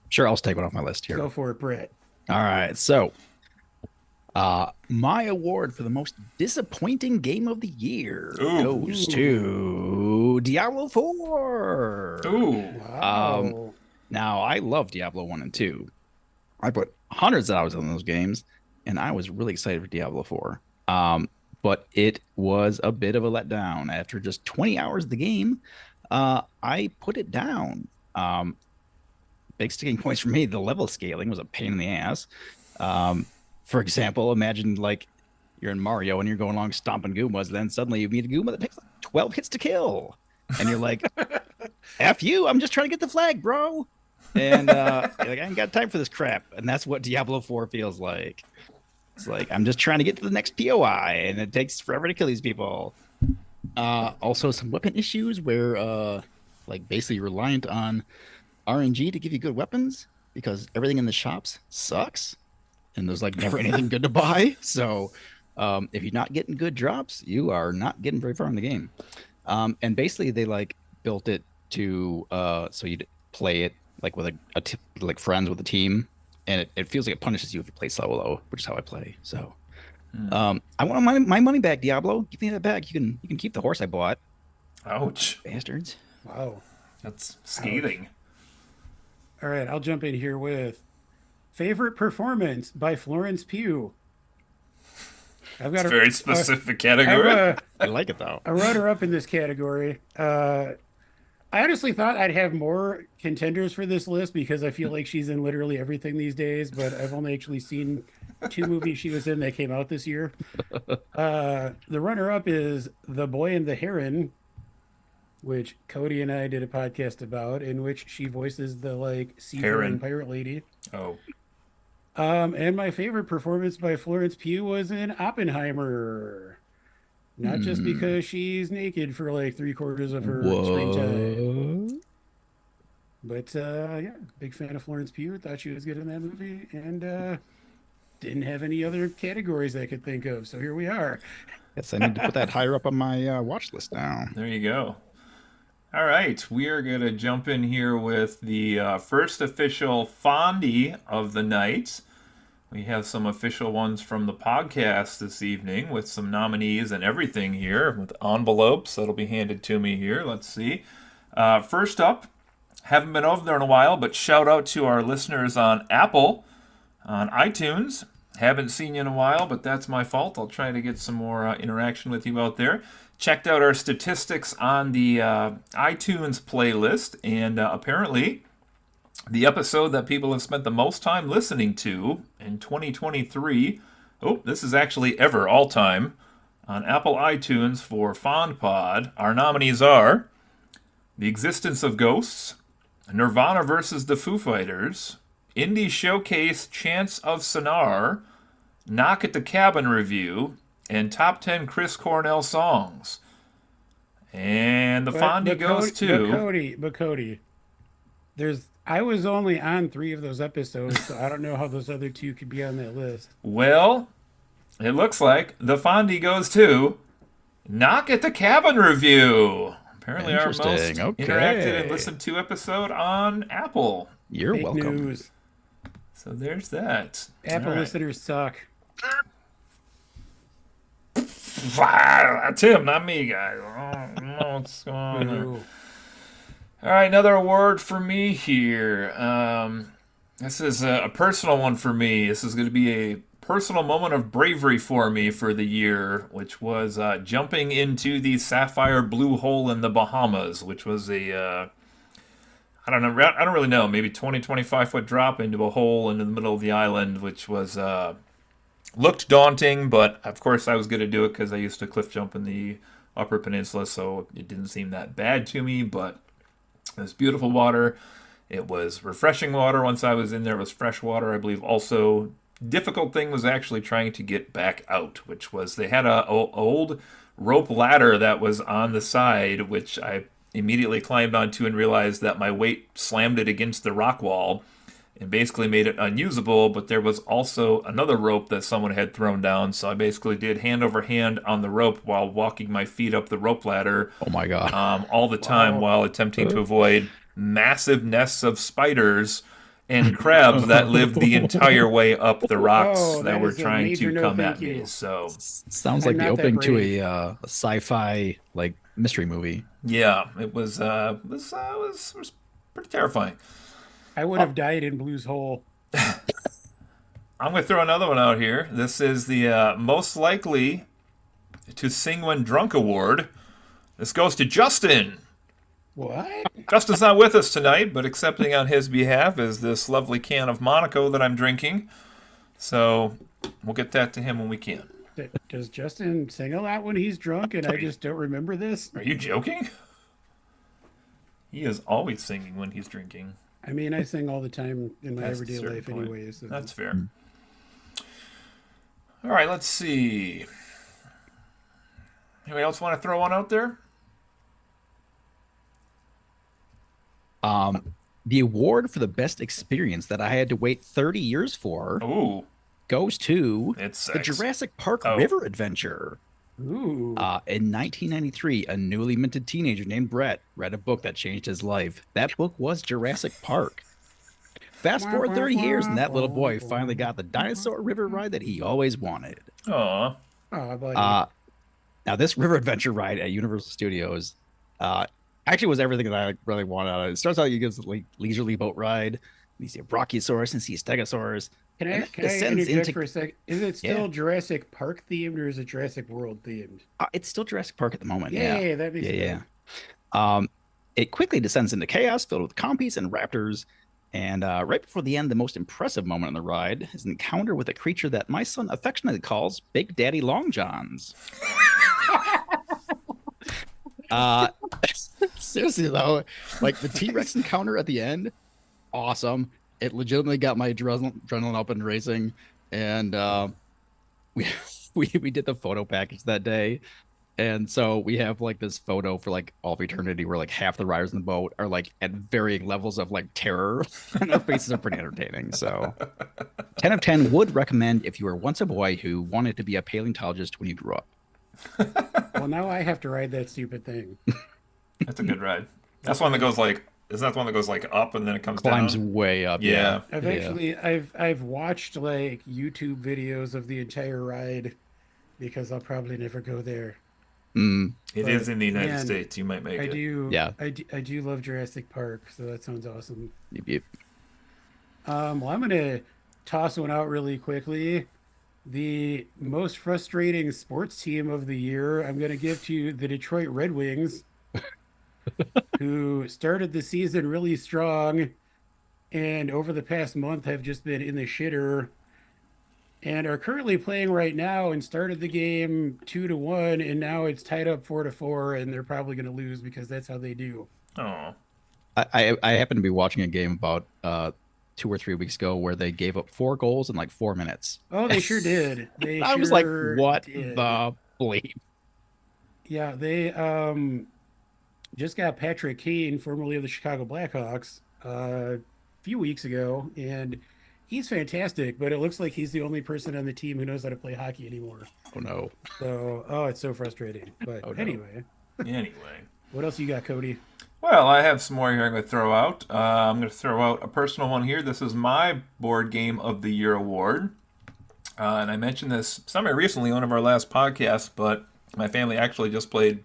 Sure, I'll just take one off my list here. Go for it, Brett. All right, so my award for the most disappointing game of the year goes to Diablo 4. Ooh. Wow. Now, I love Diablo 1 and 2. I put hundreds of hours in those games, and I was really excited for Diablo 4. But it was a bit of a letdown. After just 20 hours of the game, I put it down. Big sticking points for me, the level scaling was a pain in the ass. For example, imagine like you're in Mario and you're going along stomping Goombas, then suddenly you meet a Goomba that takes like 12 hits to kill. And you're like, F you, I'm just trying to get the flag, bro. And you're like, I ain't got time for this crap. And that's what Diablo 4 feels like. It's like, I'm just trying to get to the next POI, and it takes forever to kill these people. Also, some weapon issues where, like, basically reliant on RNG to give you good weapons because everything in the shops sucks, and there's, like, never anything good to buy. So, if you're not getting good drops, you are not getting very far in the game. And basically, they, like, built it to so you'd play it, like, with like friends with a team. And it feels like it punishes you if you play solo, which is how I play. So, I want my money back, Diablo. Give me that back. You can keep the horse I bought. Ouch. Bastards. Wow. That's scathing. All right, I'll jump in here with favorite performance by Florence Pugh. I've got It's a very specific category. I like it, though. A runner-up in this category. I honestly thought I'd have more contenders for this list because I feel like she's in literally everything these days, but I've only actually seen 2 movies she was in that came out this year. The runner-up is The Boy and the Heron, which Cody and I did a podcast about, in which she voices the like seafaring pirate lady. Oh. And my favorite performance by Florence Pugh was in Oppenheimer. Not just because she's naked for like 3/4 of her screen time. But yeah, big fan of Florence Pugh. Thought she was good in that movie. And didn't have any other categories I could think of. So here we are. Guess I need to put that higher up on my watch list now. There you go. All right, we are going to jump in here with the first official Fondie of the night. We have some official ones from the podcast this evening with some nominees and everything here with envelopes that'll be handed to me here. Let's see. First up, haven't been over there in a while, but shout out to our listeners on Apple, on iTunes. Haven't seen you in a while, but that's my fault. I'll try to get some more interaction with you out there. Checked out our statistics on the iTunes playlist, and apparently the episode that people have spent the most time listening to in 2023, this is actually ever, all time, on Apple iTunes for FONDpod. Our nominees are The Existence of Ghosts, Nirvana versus the Foo Fighters, Indie Showcase Chance of Sonar, Knock at the Cabin Review, and Top 10 Chris Cornell Songs. And the Fondie goes to... But Cody, I was only on 3 of those episodes, so I don't know how those other 2 could be on that list. Well, it looks like the Fondie goes to Knock at the Cabin Review. Apparently our most interacted and listened to episode on Apple. You're Fake welcome. News. So there's that. Apple listeners suck. Tim, not me, guys. I don't know what's going on there. All right, another award for me here. This is a personal one for me. This is going to be a personal moment of bravery for me for the year, which was jumping into the sapphire blue hole in the Bahamas, which was a, I don't really know, maybe 20, 25 foot drop into a hole into the middle of the island, which was, looked daunting, but of course I was going to do it because I used to cliff jump in the Upper Peninsula, so it didn't seem that bad to me, but it was beautiful water. It was refreshing water. Once I was in there, it was fresh water, I believe. Also, difficult thing was actually trying to get back out, which was they had a old rope ladder that was on the side, which I immediately climbed onto and realized that my weight slammed it against the rock wall and basically made it unusable, but there was also another rope that someone had thrown down, so I basically did hand over hand on the rope while walking my feet up the rope ladder. Oh my god. All the time while attempting to avoid massive nests of spiders and crabs that lived the entire way up the rocks that were trying to come at me. So sounds like the opening to a sci-fi like mystery movie. Yeah, it was pretty terrifying. I would have died in Blue's Hole. I'm going to throw another one out here. This is the most likely to sing when drunk award. This goes to Justin. What? Justin's not with us tonight, but accepting on his behalf is this lovely can of Monaco that I'm drinking. So we'll get that to him when we can. Does Justin sing a lot when he's drunk and I just don't remember this? Are you joking? He is always singing when he's drinking. I mean, I sing all the time in my That's a everyday certain life point. anyway. So. That's fair. All right, let's see. Anybody else want to throw one out there? The award for the best experience that I had to wait 30 years for goes to the Jurassic Park River Adventure. Ooh. In 1993, a newly minted teenager named Brett read a book that changed his life. That book was Jurassic Park. Fast forward 30 years, and that little boy finally got the dinosaur river ride that he always wanted. Aww. Now, this river adventure ride at Universal Studios actually was everything that I really wanted out of it. It starts out, you get this leisurely boat ride. You see a Brachiosaurus and see a Stegosaurus. Can I interject for a second? Is it still Jurassic Park themed or is it Jurassic World themed? It's still Jurassic Park at the moment. Yeah, that makes sense. Yeah. It quickly descends into chaos filled with compies and raptors. And right before the end, the most impressive moment on the ride is an encounter with a creature that my son affectionately calls Big Daddy Long Johns. Seriously though, like the T-Rex encounter at the end, awesome. It legitimately got my adrenaline up and racing, and we did the photo package that day, And so we have like this photo for like all of eternity where like half the riders in the boat are like at varying levels of like terror and their faces are pretty entertaining. So 10 of 10 would recommend if you were once a boy who wanted to be a paleontologist when you grew up. Well, now I have to ride that stupid thing. That's a good ride. That's one that goes like, isn't that the one that goes like up and then it comes Climbs down? way up. Yeah. I've watched like YouTube videos of the entire ride because I'll probably never go there. Mm, It But, is in the United man, States. You might make I it. do. Yeah. I do love Jurassic Park, so that sounds awesome. yep, yep. Well, I'm gonna toss one out really quickly. The most frustrating sports team of the year, I'm gonna give to the Detroit Red Wings, who started the season really strong, and over the past month have just been in the shitter, and are currently playing right now and started the game 2-1, and now it's tied up 4-4, and they're probably gonna lose because that's how they do. Oh. I happened to be watching a game about 2 or 3 weeks ago where they gave up 4 goals in like 4 minutes. Oh, they sure did. They I was like, sure what did. the bleep? Yeah, they just got Patrick Kane, formerly of the Chicago Blackhawks, a few weeks ago, and he's fantastic. But it looks like he's the only person on the team who knows how to play hockey anymore. Oh no. So, oh, it's so frustrating. But Oh, no. anyway, Anyway. what else you got, Cody? Well, I have some more here I'm going to throw out. I'm going to throw out a personal one here. This is my Board Game of the Year award. And I mentioned this somewhere recently, one of our last podcasts, but my family actually just played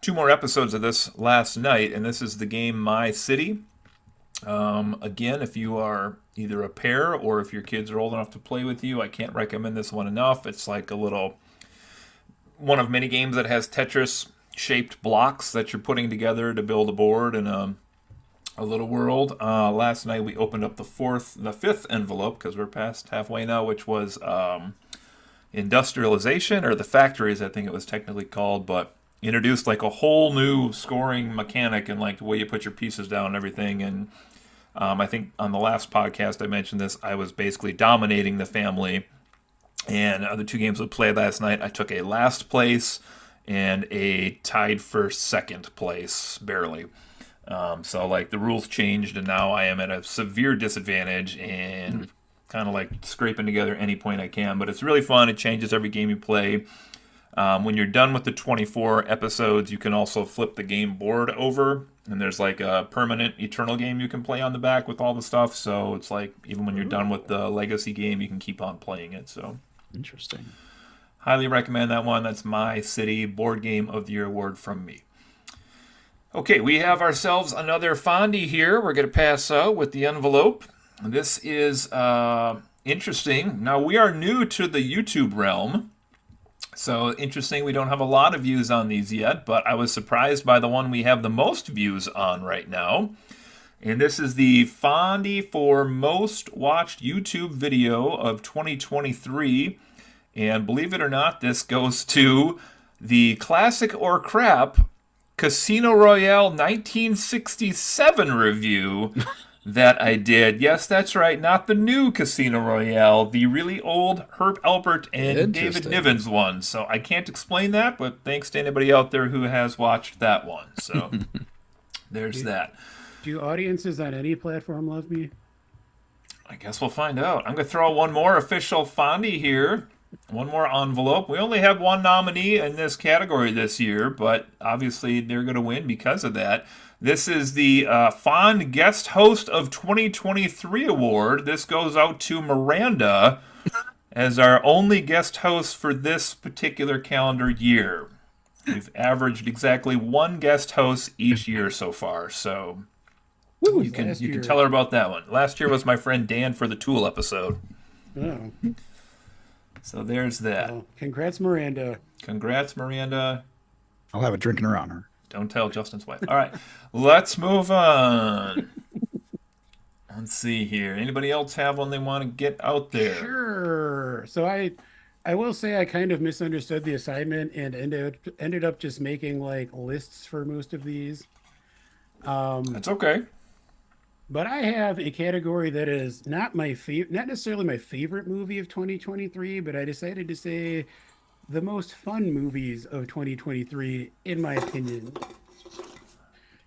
2 more episodes of this last night, and this is the game My City. Again, if you are either a pair or if your kids are old enough to play with you, I can't recommend this one enough. It's like a little one of many games that has Tetris shaped blocks that you're putting together to build a board and a little world. Last night we opened up the 5th envelope because we're past halfway now, which was industrialization, or the factories, I think it was technically called, but introduced like a whole new scoring mechanic and like the way you put your pieces down and everything. And I think on the last podcast I mentioned this, I was basically dominating the family. And the 2 games we played last night, I took a last place and a tied for second place, barely. So like the rules changed, and now I am at a severe disadvantage and kind of like scraping together any point I can. But it's really fun. It changes every game you play. When you're done with the 24 episodes, you can also flip the game board over, and there's like a permanent eternal game you can play on the back with all the stuff. So it's like even when you're done with the legacy game, you can keep on playing it. So Interesting. highly recommend that one. That's My City Board Game of the Year award from me. Okay, we have ourselves another Fondie here. We're going to pass out with the envelope. This is interesting. Now, we are new to the YouTube realm. So interesting, we don't have a lot of views on these yet, but I was surprised by the one we have the most views on right now. And this is the Fondie for most watched YouTube video of 2023. And believe it or not, this goes to the Classic or Crap Casino Royale 1967 review that I did. Yes, that's right, not the new Casino Royale, the really old Herb Alpert and David Nivens one. So I can't explain that, but thanks to anybody out there who has watched that one. So there's that. Do audiences on any platform love me? I guess we'll find out. I'm going to throw one more official Fondie here. One more envelope. We only have one nominee in this category this year, but obviously they're going to win because of that. This is the Fond Guest Host of 2023 award. This goes out to Miranda as our only guest host for this particular calendar year. We've averaged exactly 1 guest host each year so far, so you can tell her about that one. Last year was my friend Dan for the Tool episode. Oh. So there's that. Well, congrats, Miranda. Congrats, Miranda. I'll have a drink in her honor. Don't tell Justin's wife. All right, let's move on. Let's see here. Anybody else have one they want to get out there? Sure. So I will say I kind of misunderstood the assignment and ended up just making like lists for most of these. That's okay. But I have a category that is not necessarily my favorite movie of 2023, but I decided to say the most fun movies of 2023, in my opinion.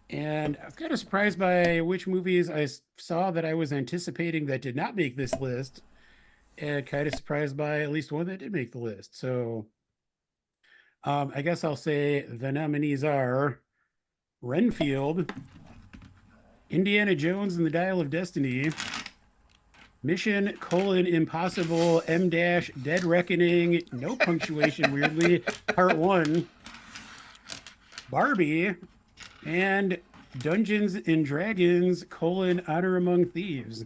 And I was kind of surprised by which movies I saw that I was anticipating that did not make this list, and kind of surprised by at least one that did make the list. So I guess I'll say the nominees are Renfield, Indiana Jones and the Dial of Destiny, Mission: Impossible M dash Dead Reckoning, no punctuation, weirdly, Part 1, Barbie, and Dungeons and Dragons: Honor Among Thieves.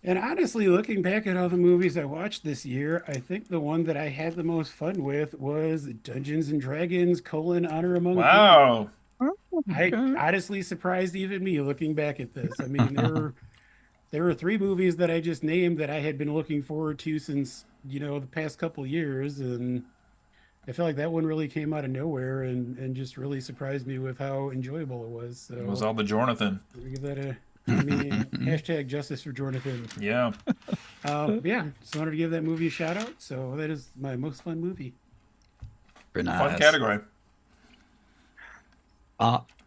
And honestly, looking back at all the movies I watched this year, I think the one that I had the most fun with was Dungeons and Dragons: Honor Among Thieves. Wow. I honestly surprised even me looking back at this. I mean, there were three movies that I just named that I had been looking forward to since, the past couple years, and I feel like that one really came out of nowhere and just really surprised me with how enjoyable it was. So It was all the Jonathan. give that hashtag justice for Jonathan. Yeah. Yeah, just wanted to give that movie a shout out. So that is my most fun movie. Very nice. Fun category.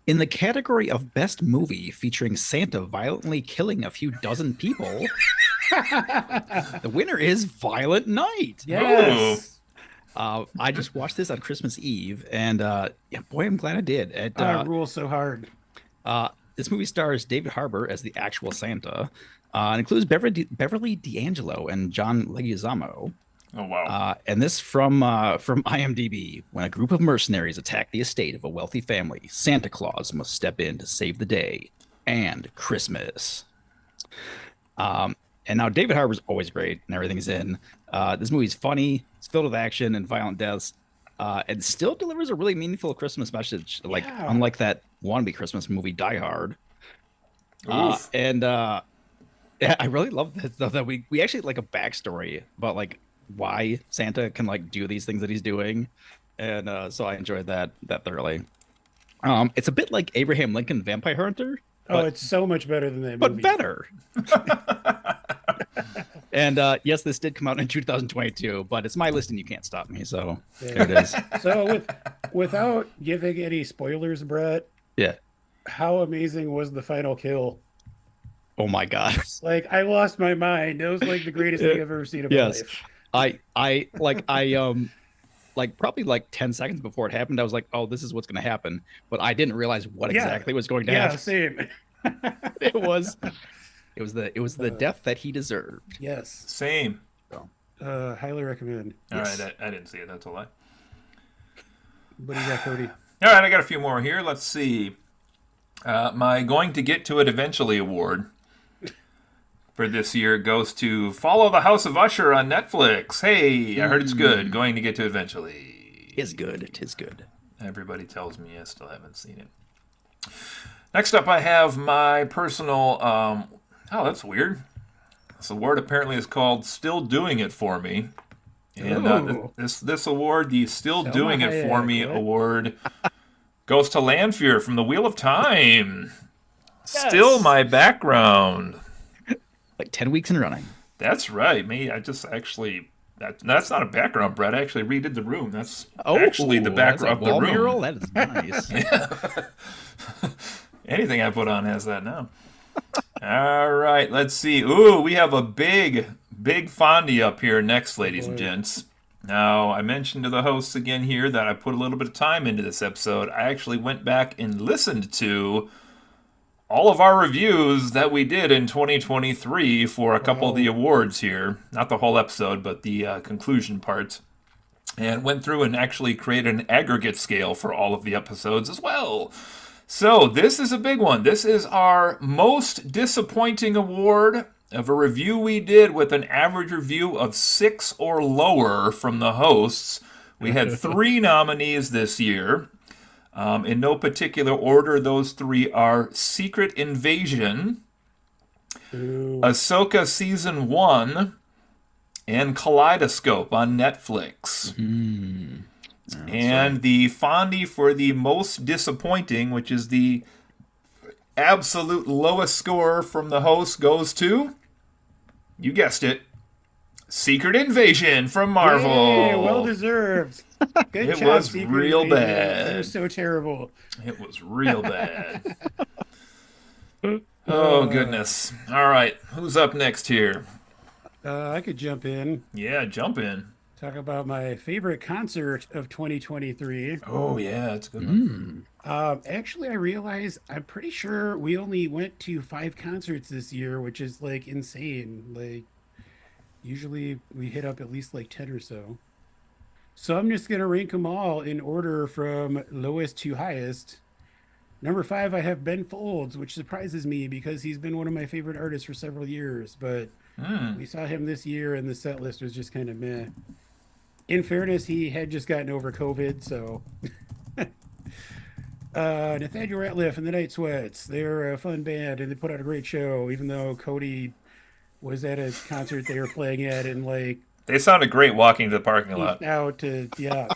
In the category of best movie featuring Santa violently killing a few dozen people, the winner is Violent Night. Yes. I just watched this on Christmas Eve, and yeah, boy, I'm glad I did. It rules so hard. This movie stars David Harbour as the actual Santa, and includes Beverly D'Angelo and John Leguizamo. Oh, wow. And this from IMDb. When a group of mercenaries attack the estate of a wealthy family, Santa Claus must step in to save the day and Christmas. And now David Harbour's always great and everything's in. This movie's funny, it's filled with action and violent deaths, and still delivers a really meaningful Christmas message, unlike that wannabe Christmas movie Die Hard. Yeah, I really love this, though, that we actually like a backstory about why Santa can do these things that he's doing, and so I enjoyed that thoroughly. It's a bit like Abraham Lincoln Vampire Hunter. It's so much better than that movie. But better. And yes, this did come out in 2022, but it's my list and you can't stop me, so there it is. So without giving any spoilers, Brett, yeah, how amazing was the final kill? Oh my god. I lost my mind. It was the greatest thing I've ever seen in my life. I probably 10 seconds before it happened, I was like, oh, this is what's going to happen. But I didn't realize what exactly was going to happen. Yeah, same. It was the death that he deserved. Yes. Same. So, highly recommend. All right, I didn't see it. That's a lie. What do you got, Cody? All right, I got a few more here. Let's see. My Going to Get to It Eventually award for this year goes to Follow the House of Usher on Netflix. Hey, I heard it's good. Going to Get to Eventually. It's good. It is good. Everybody tells me I still haven't seen it. Next up, I have my personal... oh, that's weird. This award apparently is called Still Doing It For Me. And this award, the Still Doing It For Me award, goes to Lanfear from The Wheel of Time. Yes. Still my background. 10 weeks in running. That's right. I just actually... That's not a background, Brett. I actually redid the room. That's actually the background of the room. Mural? That is nice. Yeah. Anything I put on has that now. All right, let's see. Ooh, we have a big Fondie up here next, ladies and gents. Now, I mentioned to the hosts again here that I put a little bit of time into this episode. I actually went back and listened to all of our reviews that we did in 2023 for a couple of the awards here. Not the whole episode, but the conclusion parts. And went through and actually created an aggregate scale for all of the episodes as well. So this is a big one. This is our most disappointing award of a review we did with an average review of 6 or lower from the hosts. We had 3 nominees this year. In no particular order, those 3 are Secret Invasion, Ahsoka Season 1, and Kaleidoscope on Netflix. And the Fondie for the most disappointing, which is the absolute lowest score from the host, goes to, you guessed it, Secret Invasion from Marvel. Yay, well deserved. Good It job, was Secret real Invasion. bad. It was so terrible. It was real bad. Oh, goodness. All right. Who's up next here? I could jump in. Yeah, jump in. Talk about my favorite concert of 2023. Oh, yeah, it's a good one. Actually, I realized I'm pretty sure we only went to 5 concerts this year, which is like insane. Like, usually we hit up at least like 10 or so. So I'm just gonna rank them all in order from lowest to highest. Number 5, I have Ben Folds, which surprises me because he's been one of my favorite artists for several years. But we saw him this year, and the set list was just kind of meh. In fairness, he had just gotten over COVID, so. Nathaniel Ratliff and the Night Sweats. They're a fun band, and they put out a great show, even though Cody was at a concert they were playing at, and like They sounded great walking to the parking lot. out to yeah.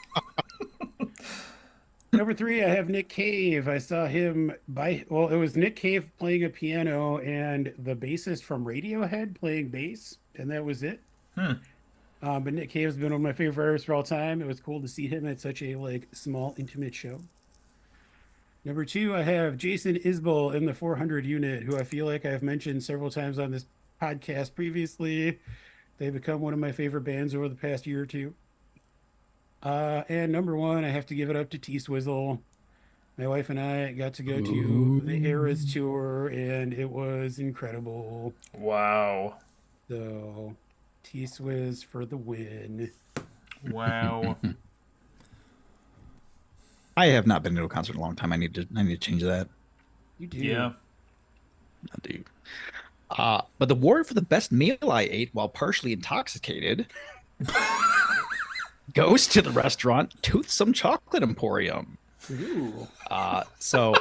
Number 3, I have Nick Cave. I saw him it was Nick Cave playing a piano and the bassist from Radiohead playing bass, and that was it. But Nick Cave has been one of my favorite artists for all time. It was cool to see him at such a like small, intimate show. Number 2, I have Jason Isbell in the 400 unit, who I feel like I've mentioned several times on this podcast previously. They've become one of my favorite bands over the past year or two. And number 1, I have to give it up to T-Swizzle. My wife and I got to go to the Eras tour, and it was incredible. Wow. So, T-Swizz for the win. Wow. I have not been to a concert in a long time. I need to change that. You do. Yeah. I do. But the award for the best meal I ate while partially intoxicated goes to the restaurant Toothsome Chocolate Emporium. Ooh. So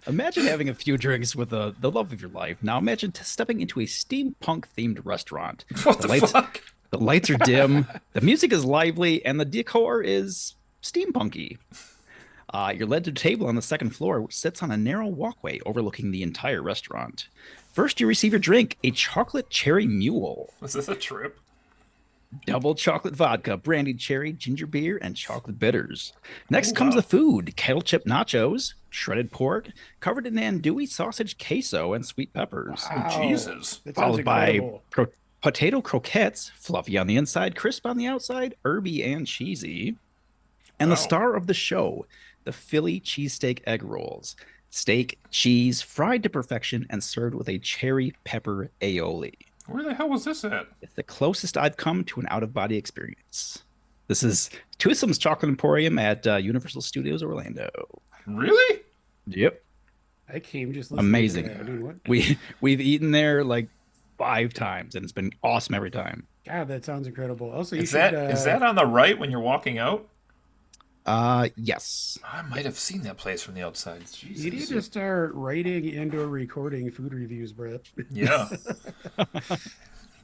imagine having a few drinks with the love of your life. Now imagine stepping into a steampunk themed restaurant. What the fuck? The lights are dim, the music is lively, and the decor is steampunky. You're led to a table on the second floor, which sits on a narrow walkway overlooking the entire restaurant. First, you receive your drink, a chocolate cherry mule. Was this a trip? Double chocolate vodka, brandied cherry, ginger beer, and chocolate bitters. Next comes the food, kettle chip nachos, shredded pork, covered in andouille sausage queso and sweet peppers. Oh, Jesus. That sounds Followed by incredible. potato croquettes, fluffy on the inside, crisp on the outside, herby and cheesy. And the star of the show, the Philly cheesesteak egg rolls. Steak, cheese, fried to perfection, and served with a cherry pepper aioli. Where the hell was this at? It's the closest I've come to an out-of-body experience. This is Twosome's Chocolate Emporium at Universal Studios Orlando. Really? Yep. I came just listening Amazing. to that. I mean, what? We've eaten there like 5 times, and it's been awesome every time. God, that sounds incredible. Also, you Is should, that on the right when you're walking out? Yes. I might have seen that place from the outside. you need Jesus. to start writing and or recording food reviews, Brett. Yeah.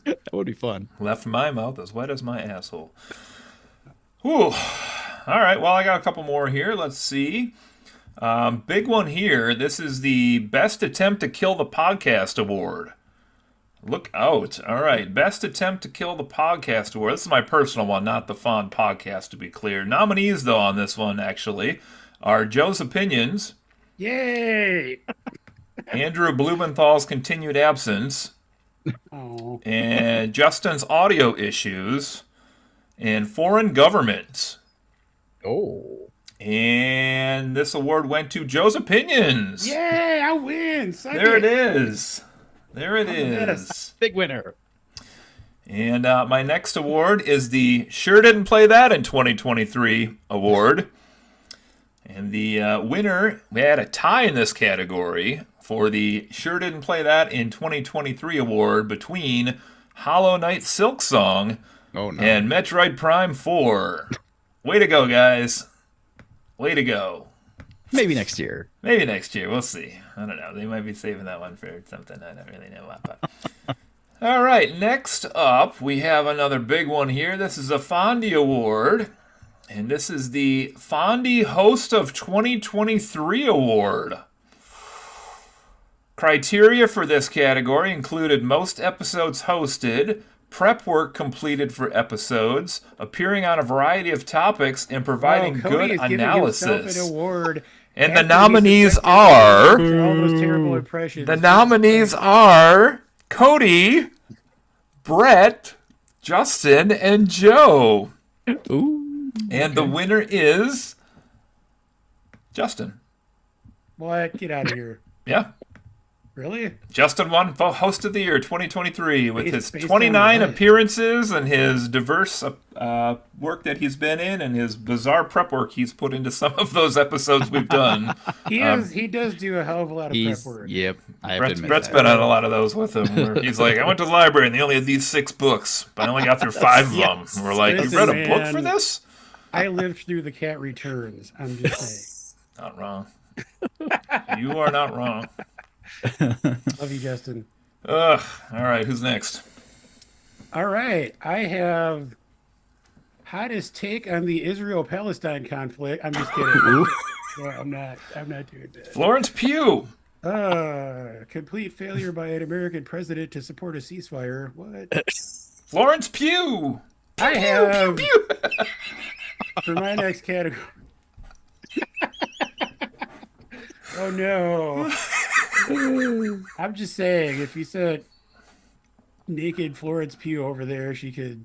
That would be fun. Left my mouth as wet as my asshole. Whew. All right. Well, I got a couple more here. Let's see. Big one here. This is the Best Attempt to Kill the Podcast Award. Look out. All right. Best Attempt to Kill the Podcast Award. This is my personal one, not the Fond Podcast, to be clear. Nominees, though, on this one, actually, are Joe's Opinions, Yay! Andrew Blumenthal's Continued Absence, Oh, and Justin's Audio Issues, and Foreign Governments. Oh. And this award went to Joe's Opinions. yay! I win. Suck There it is. There it Yes. is. Big winner. And my next award is the Sure Didn't Play That in 2023 award. And the winner, we had a tie in this category for the Sure Didn't Play That in 2023 award between Hollow Knight Silk Song Oh no. and Metroid Prime 4. Way to go, guys. Way to go. Maybe next year. Maybe next year. We'll see. I don't know. They might be saving that one for something I don't really know about. But... All right. Next up, we have another big one here. This is a Fondie Award. And this is the Fondie Host of 2023 Award. Criteria for this category included most episodes hosted, prep work completed for episodes, appearing on a variety of topics, and providing Cody good is giving himself analysis. an award. And the after he's nominees subjected are... to all those terrible impressions. The Jesus nominees Christ. are Cody, Brett, Justin, and Joe. Ooh. And the winner is Justin. What? Get out of here. Yeah. Really? Justin won Host of the Year 2023 with his Based on 29 what? appearances and his diverse work that he's been in and his bizarre prep work he's put into some of those episodes we've done. He does do a hell of a lot of prep work. Yep, I have to admit Brett's that. been on a lot of those with him. Where he's like, I went to the library and they only had these 6 books, but I only got through 5 of them. And we're like, Listen, you read a book man. for this? I lived through the Cat Returns. I'm just Not wrong. You are not wrong. saying. Love you, Justin. Ugh. All right, who's next? All right. I have hottest take on the Israel-Palestine conflict. I'm just kidding. No, I'm not doing that. Florence Pugh. Complete failure by an American president to support a ceasefire. What? Florence Pugh. I have for my next category. Oh no. I'm just saying, if you said naked Florence Pugh over there, she could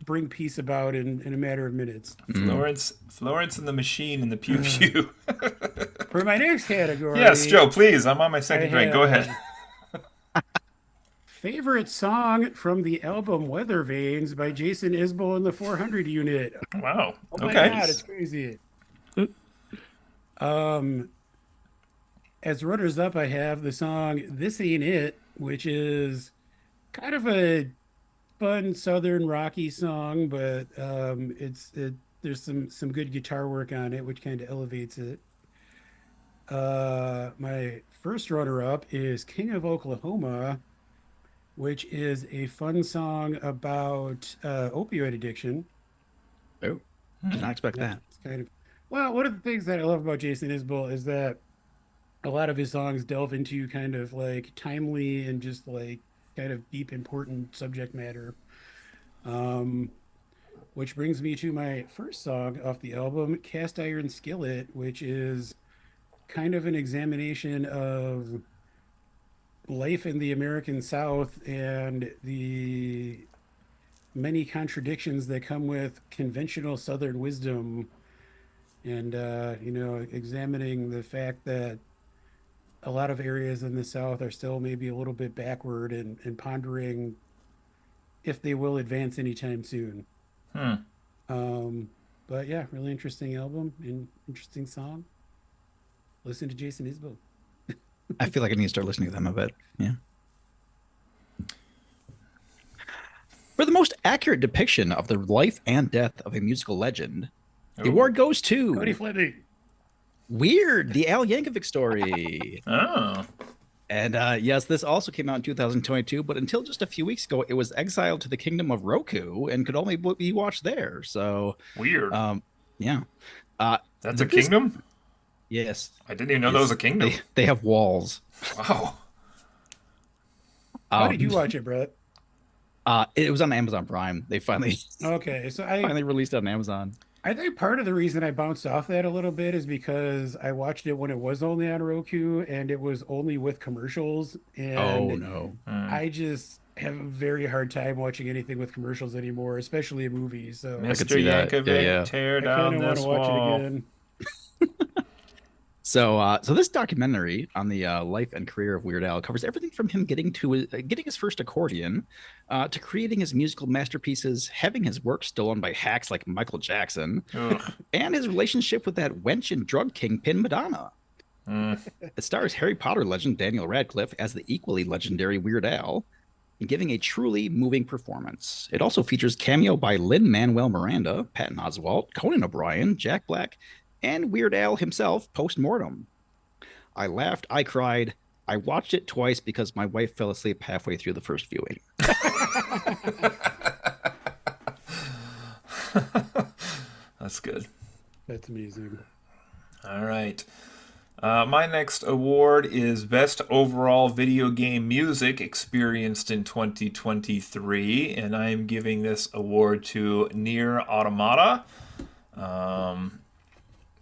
bring peace about in a matter of minutes. Florence and the Machine and the Pew Pew. For my next category. Yes, Joe, please. I'm on my second I drink. Go have ahead. Favorite song from the album Weather Vanes by Jason Isbell and the 400 Unit. Wow. Oh my Okay. God, it's crazy. As runners up, I have the song "This Ain't It," which is kind of a fun southern rocky song, but there's some good guitar work on it, which kind of elevates it. My first runner up is "King of Oklahoma," which is a fun song about opioid addiction. Oh, did not expect that. It's kind of one of the things that I love about Jason Isbell is that a lot of his songs delve into kind of like timely and just like kind of deep, important subject matter. Which brings me to my first song off the album, Cast Iron Skillet, which is kind of an examination of life in the American South and the many contradictions that come with conventional Southern wisdom, and examining the fact that a lot of areas in the South are still maybe a little bit backward, and pondering if they will advance anytime soon. But yeah, really interesting album and interesting song. Listen to Jason Isbell. I feel like I need to start listening to them a bit. Yeah. For the most accurate depiction of the life and death of a musical legend, the award goes to Cody Fleming. Weird, the Al Yankovic story. Oh. And yes, this also came out in 2022, but until just a few weeks ago, it was exiled to the kingdom of Roku and could only be watched there. So Weird. Yeah. That's a kingdom? Yes. I didn't even know that was a kingdom. They have walls. Wow. How did you watch it, Brett? It was on Amazon Prime. They finally Okay, so I finally released it on Amazon. I think part of the reason I bounced off that a little bit is because I watched it when it was only on Roku and it was only with commercials. And Oh no. I just have a very hard time watching anything with commercials anymore, especially in movies. So I could Mr. see that. Yankovic, Yeah. tear I down kind of want this to watch wall. it again. So this documentary on the life and career of Weird Al covers everything from him getting his first accordion to creating his musical masterpieces, having his work stolen by hacks like Michael Jackson, Ugh. and his relationship with that wench and drug kingpin Madonna. It stars Harry Potter legend Daniel Radcliffe as the equally legendary Weird Al, giving a truly moving performance. It also features cameo by Lin-Manuel Miranda, Patton Oswalt, Conan O'Brien, Jack Black, and Weird Al himself post-mortem. I laughed, I cried, I watched it twice because my wife fell asleep halfway through the first viewing. That's good. That's amazing. All right. My next award is Best Overall Video Game Music Experienced in 2023, and I am giving this award to Nier Automata.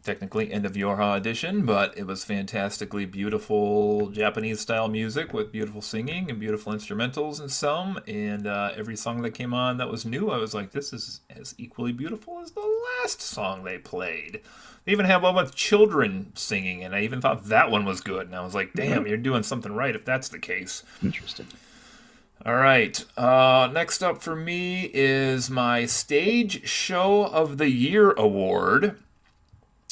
Technically End of Yorha edition, but it was fantastically beautiful Japanese-style music with beautiful singing and beautiful instrumentals in some, and every song that came on that was new, I was like, this is as equally beautiful as the last song they played. They even have one with children singing, and I even thought that one was good, and I was like, damn, you're doing something right if that's the case. Interesting. All right. Next up for me is my Stage Show of the Year award.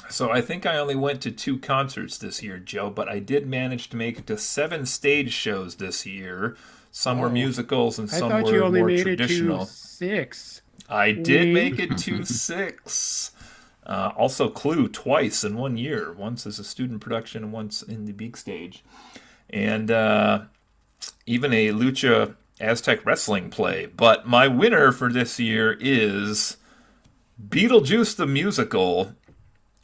So I think I only went to 2 concerts this year, Joe, but I did manage to make it to 7 stage shows this year. Some were musicals and I some thought were you only more made traditional. it to 6. I did make it to 6. Also Clue twice in 1 year, once as a student production and once in the big stage. And even a Lucha Aztec wrestling play. But my winner for this year is Beetlejuice the Musical,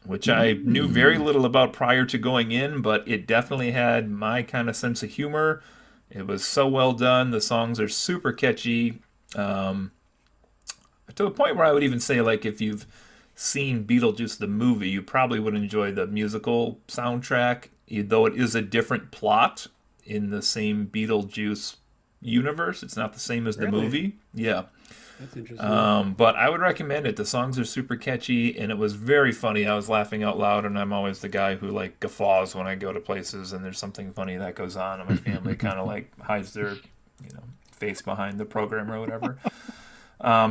which I knew very little about prior to going in, but it definitely had my kind of sense of humor. It was so well done. The songs are super catchy. To the point where I would even say, like, if you've seen Beetlejuice the movie, you probably would enjoy the musical soundtrack, though it is a different plot in the same Beetlejuice universe. It's not the same as the Really? movie. Yeah. That's interesting. But I would recommend it. The songs are super catchy, and it was very funny. I was laughing out loud, and I'm always the guy who like guffaws when I go to places and there's something funny that goes on, and my family kind of like hides their, face behind the program or whatever.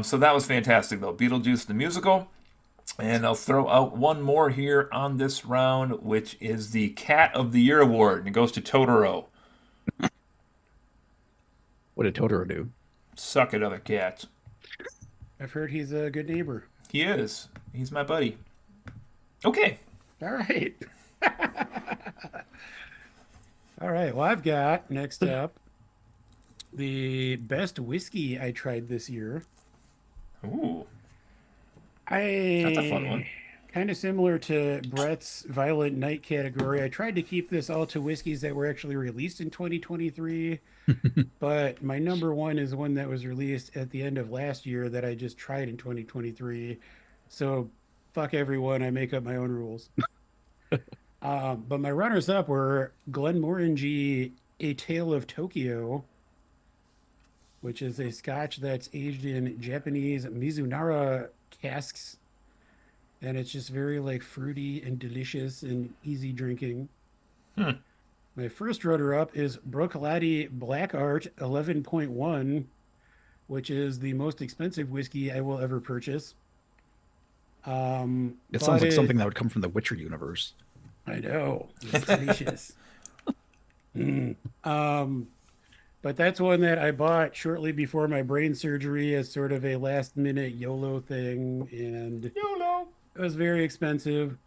So that was fantastic, though. Beetlejuice the musical, and I'll throw out one more here on this round, which is the Cat of the Year award, and it goes to Totoro. What did Totoro do? Suck at other cats. I've heard he's a good neighbor. He is. He's my buddy. Okay. All right. All right. Well, I've got next up the best whiskey I tried this year. Ooh. That's a fun one. Kind of similar to Brett's Violent Night category. I tried to keep this all to whiskeys that were actually released in 2023. But my number one is one that was released at the end of last year that I just tried in 2023. So fuck everyone. I make up my own rules. But my runners up were Glenmorangie A Tale of Tokyo, which is a scotch that's aged in Japanese Mizunara casks. And it's just very like fruity and delicious and easy drinking. My first runner up is Bruichladdich Black Art 11.1, which is the most expensive whiskey I will ever purchase. It sounds like something that would come from the Witcher universe. I know. It's delicious. But that's one that I bought shortly before my brain surgery as sort of a last minute YOLO thing. And YOLO. It was very expensive.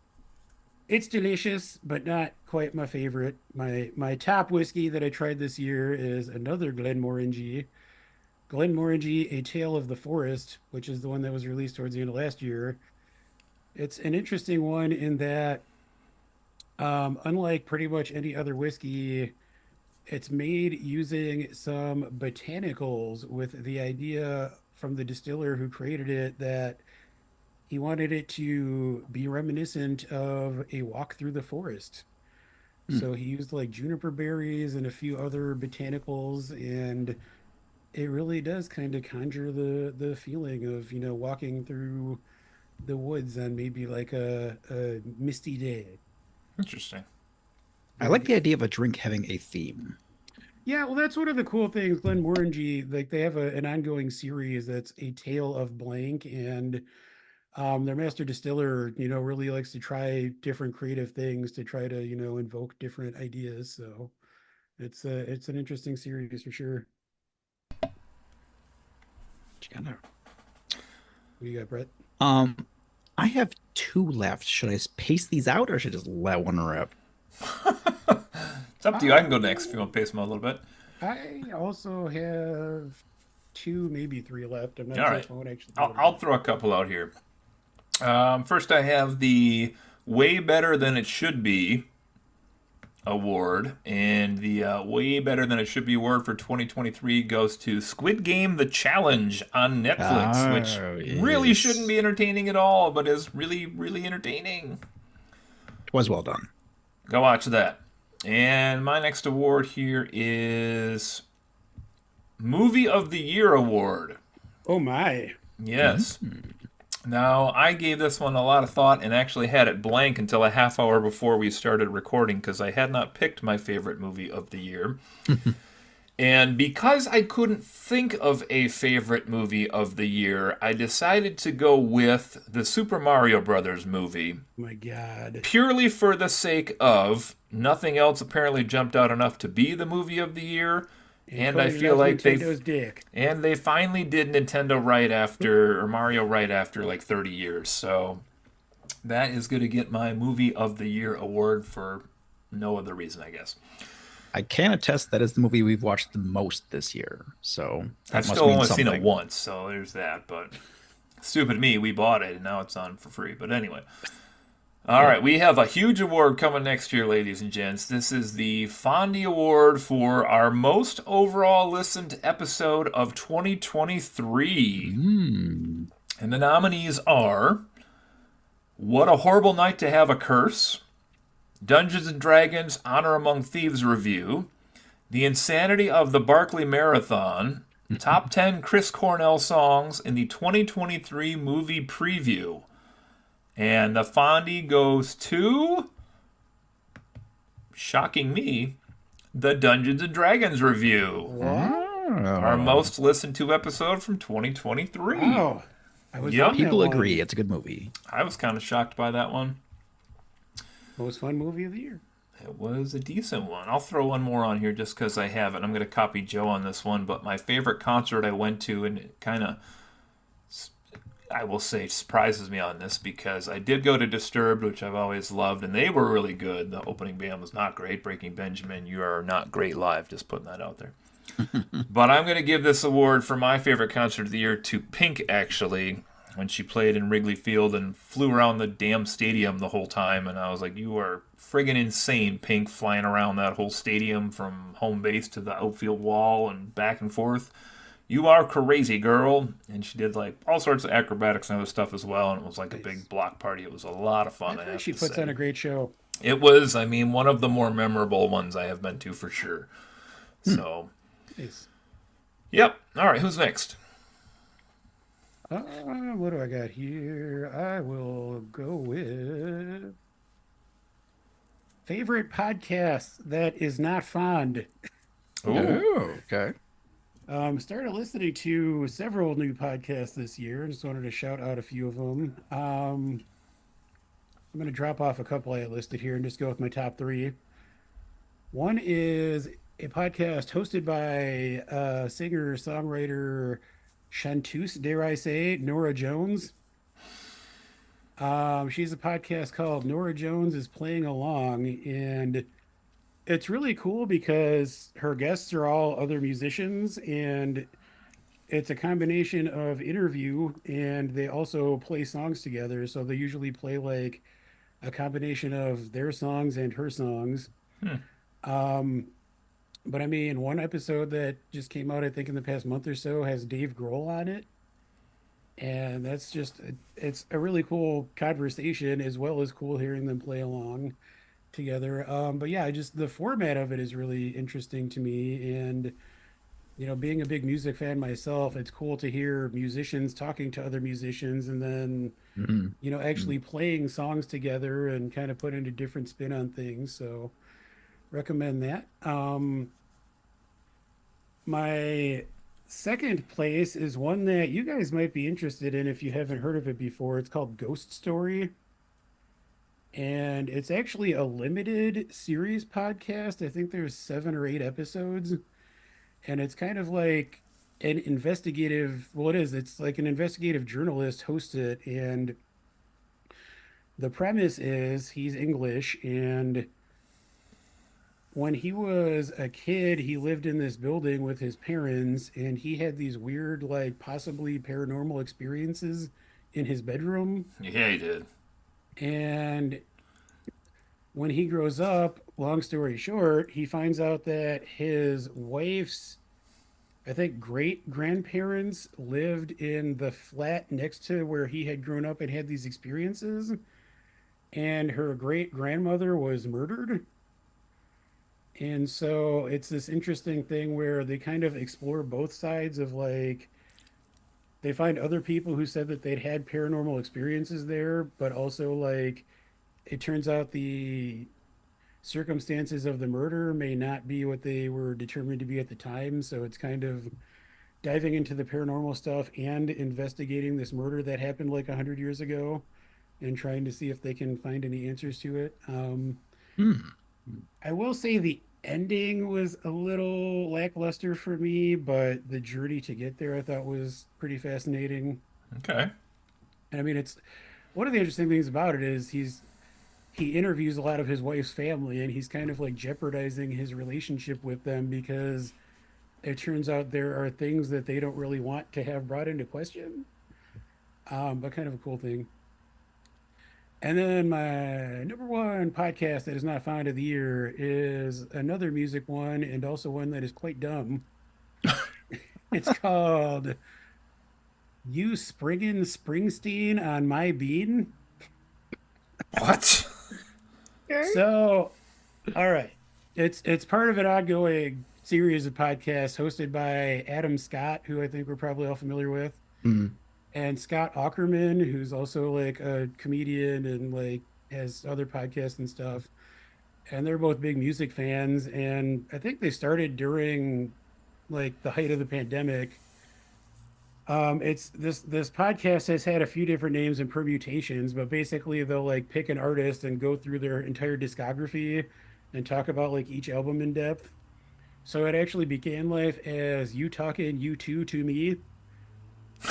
It's delicious, but not quite my favorite. My top whiskey that I tried this year is another Glenmorangie. Glenmorangie, A Tale of the Forest, which is the one that was released towards the end of last year. It's an interesting one in that, unlike pretty much any other whiskey, it's made using some botanicals with the idea from the distiller who created it that he wanted it to be reminiscent of a walk through the forest. So he used like juniper berries and a few other botanicals, and it really does kind of conjure the feeling of, walking through the woods on maybe like a misty day. Interesting. I like the idea of a drink having a theme. Yeah, well, that's one of the cool things. Glenmorangie, like they have an ongoing series that's A Tale of Blank, and their master distiller, really likes to try different creative things to try to, invoke different ideas. So it's an interesting series for sure. What do you got, Brett? I have 2 left. Should I pace these out or should I just let one rip? It's up to you. I can go next if you want to pace them out a little bit. I also have 2, maybe 3 left. I'm not All sure right. if I would actually. I'll throw a couple out here. First, I have the Way Better Than It Should Be award, and the way better than it should be award for 2023 goes to Squid Game: The Challenge on Netflix, which really shouldn't be entertaining at all, but is really, really entertaining. It was well done. Go watch that. And my next award here is Movie of the Year award. Oh my. Yes. Now, I gave this one a lot of thought and actually had it blank until a half hour before we started recording because I had not picked my favorite movie of the year. And because I couldn't think of a favorite movie of the year, I decided to go with the Super Mario Brothers movie. Oh my God. Purely for the sake of nothing else apparently jumped out enough to be the movie of the year. And I Cody feel loves like Nintendo's dick. and they finally did Nintendo right after, or Mario right after like 30 years. So that is going to get my movie of the year award for no other reason, I guess. I can attest that is the movie we've watched the most this year. So that I've must still mean only something. seen it once, so there's that. But stupid me, we bought it and now it's on for free. But anyway. All right, we have a huge award coming next year, ladies and gents. This is the Fondy Award for our most overall listened episode of 2023. And the nominees are What a Horrible Night to Have a Curse, Dungeons & Dragons Honor Among Thieves review, The Insanity of the Barkley Marathon, Top 10 Chris Cornell songs in the 2023 movie preview. And the Fondy goes to, shocking me, the Dungeons & Dragons review. Our most listened to episode from 2023. Wow. I was Yep. on that People one. agree it's a good movie. I was kind of shocked by that one. Most fun movie of the year. It was a decent one. I'll throw one more on here just because I have it. I'm going to copy Joe on this one, but my favorite concert I went to, and it kind of, I will say, surprises me on this because I did go to Disturbed, which I've always loved, and they were really good. The opening band was not great. Breaking Benjamin, you are not great live. Just putting that out there. But I'm going to give this award for my favorite concert of the year to Pink, actually, when she played in Wrigley Field and flew around the damn stadium the whole time. And I was like, you are friggin' insane, Pink, flying around that whole stadium from home base to the outfield wall and back and forth. You are crazy, girl. And she did like all sorts of acrobatics and other stuff as well. And it was like a big block party. It was a lot of fun. I have She to puts say. on a great show. It was, I mean, one of the more memorable ones I have been to for sure. So, Nice. yep. All right, who's next? What do I got here? I will go with favorite podcast that is not fond. Ooh. Okay. Started listening to several new podcasts this year. Just wanted to shout out a few of them. I'm going to drop off a couple I listed here and just go with my top three. One is a podcast hosted by singer-songwriter chanteuse, dare I say, Nora Jones. She's a podcast called Nora Jones is Playing Along, and it's really cool because her guests are all other musicians, and it's a combination of interview, and they also play songs together. So they usually play like a combination of their songs and her songs. But I mean, one episode that just came out, I think, in the past month or so has Dave Grohl on it. And that's just, it's a really cool conversation as well as cool hearing them play along together. But yeah, just the format of it is really interesting to me. And, you know, being a big music fan myself, it's cool to hear musicians talking to other musicians and then, you know, actually playing songs together and kind of putting a different spin on things. So recommend that. My second place is one that you guys might be interested in if you haven't heard of it before. It's called Ghost Story. And it's actually a limited series podcast. I think there's 7 or 8 episodes. And it's kind of like an investigative, well, it is. It's like an investigative journalist hosts it. And the premise is he's English, and when he was a kid, he lived in this building with his parents, and he had these weird, like possibly paranormal experiences in his bedroom. Yeah, he did. And when he grows up, long story short, he finds out that his wife's, I think, great grandparents lived in the flat next to where he had grown up and had these experiences. And her great grandmother was murdered. And so it's this interesting thing where they kind of explore both sides of like, they find other people who said that they'd had paranormal experiences there, but also like, it turns out the circumstances of the murder may not be what they were determined to be at the time. So it's kind of diving into the paranormal stuff and investigating this murder that happened like 100 years ago and trying to see if they can find any answers to it. I will say the ending was a little lackluster for me, but the journey to get there I thought was pretty fascinating. Okay. And I mean, it's one of the interesting things about it is he interviews a lot of his wife's family, and he's kind of like jeopardizing his relationship with them because it turns out there are things that they don't really want to have brought into question. But kind of a cool thing. And then my number one podcast that is not found of the year is another music one, and also one that is quite dumb. It's called You Springin' Springsteen on My Bean. What? So, all right. It's part of an ongoing series of podcasts hosted by Adam Scott, who I think we're probably all familiar with. And Scott Aukerman, who's also like a comedian and like has other podcasts and stuff. And they're both big music fans. And I think they started during like the height of the pandemic. It's this podcast has had a few different names and permutations, but basically they'll like pick an artist and go through their entire discography and talk about like each album in depth. So it actually began life as you talking you two to me.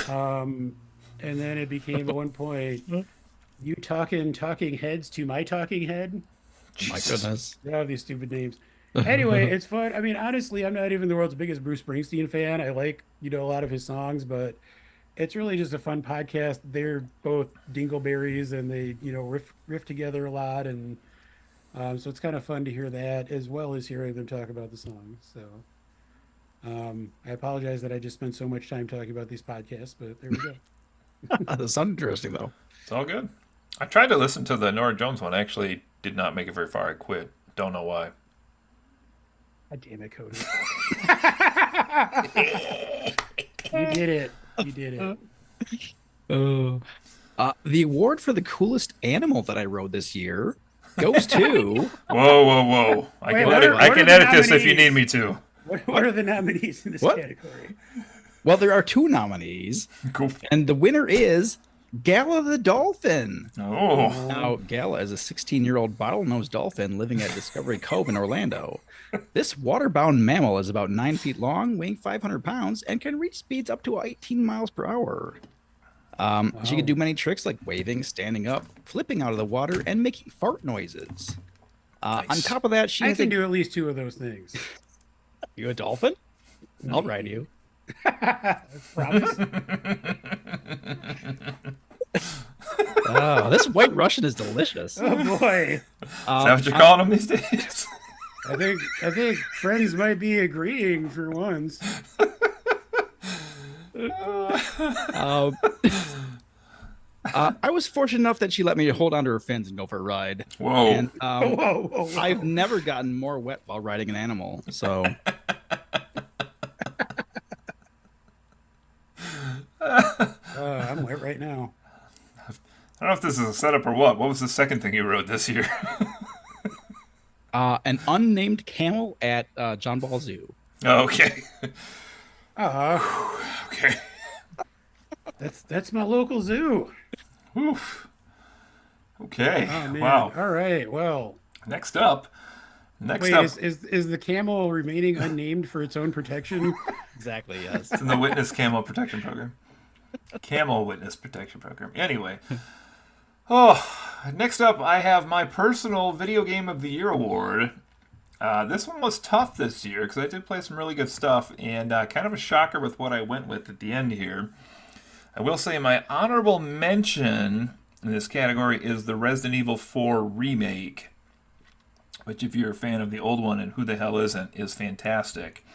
And then it became at one point you talking heads to my talking head. My goodness. They have these stupid names. Anyway, it's fun. I mean, honestly, I'm not even the world's biggest Bruce Springsteen fan. I like, a lot of his songs, but it's really just a fun podcast. They're both dingleberries and they, riff together a lot. And so it's kind of fun to hear that as well as hearing them talk about the songs. So I apologize that I just spent so much time talking about these podcasts, but there we go. That sounds interesting, though. It's all good. I tried to listen to the Nora Jones one. I actually did not make it very far. I quit. Don't know why. God damn it, Cody. You did it. You did it. The award for the coolest animal that I rode this year goes to... Whoa. I can edit this if you need me to. What are the nominees in this category? Well, there are two nominees. Cool. And the winner is Gala the dolphin. Oh. Now, Gala is a 16-year-old bottlenose dolphin living at Discovery Cove in Orlando. This water-bound mammal is about 9 feet long, weighing 500 pounds, and can reach speeds up to 18 miles per hour. She can do many tricks like waving, standing up, flipping out of the water, and making fart noises. Nice. On top of that, she can do at least two of those things. You a dolphin? I'll ride you. Promise? This white Russian is delicious. Oh boy. Is that what you're calling them these days? I think friends might be agreeing for once. I was fortunate enough that she let me hold onto her fins and go for a ride. Whoa. And, Whoa. I've never gotten more wet while riding an animal, so... I'm wet right now. I don't know if this is a setup or what. What was the second thing you rode this year? An unnamed camel at John Ball Zoo. Oh, okay. Okay. That's my local zoo. Oof. Okay. Oh, man. Wow. All right. Well. Next up. Is the camel remaining unnamed for its own protection? Exactly. Yes. It's in the Witness Camel Protection Program. Camel Witness Protection Program. Anyway. Next up, I have my personal Video Game of the Year award. This one was tough this year because I did play some really good stuff, and kind of a shocker with what I went with at the end here. I will say my honorable mention in this category is the Resident Evil 4 remake. which if you're a fan of the old one, and who the hell isn't, is fantastic.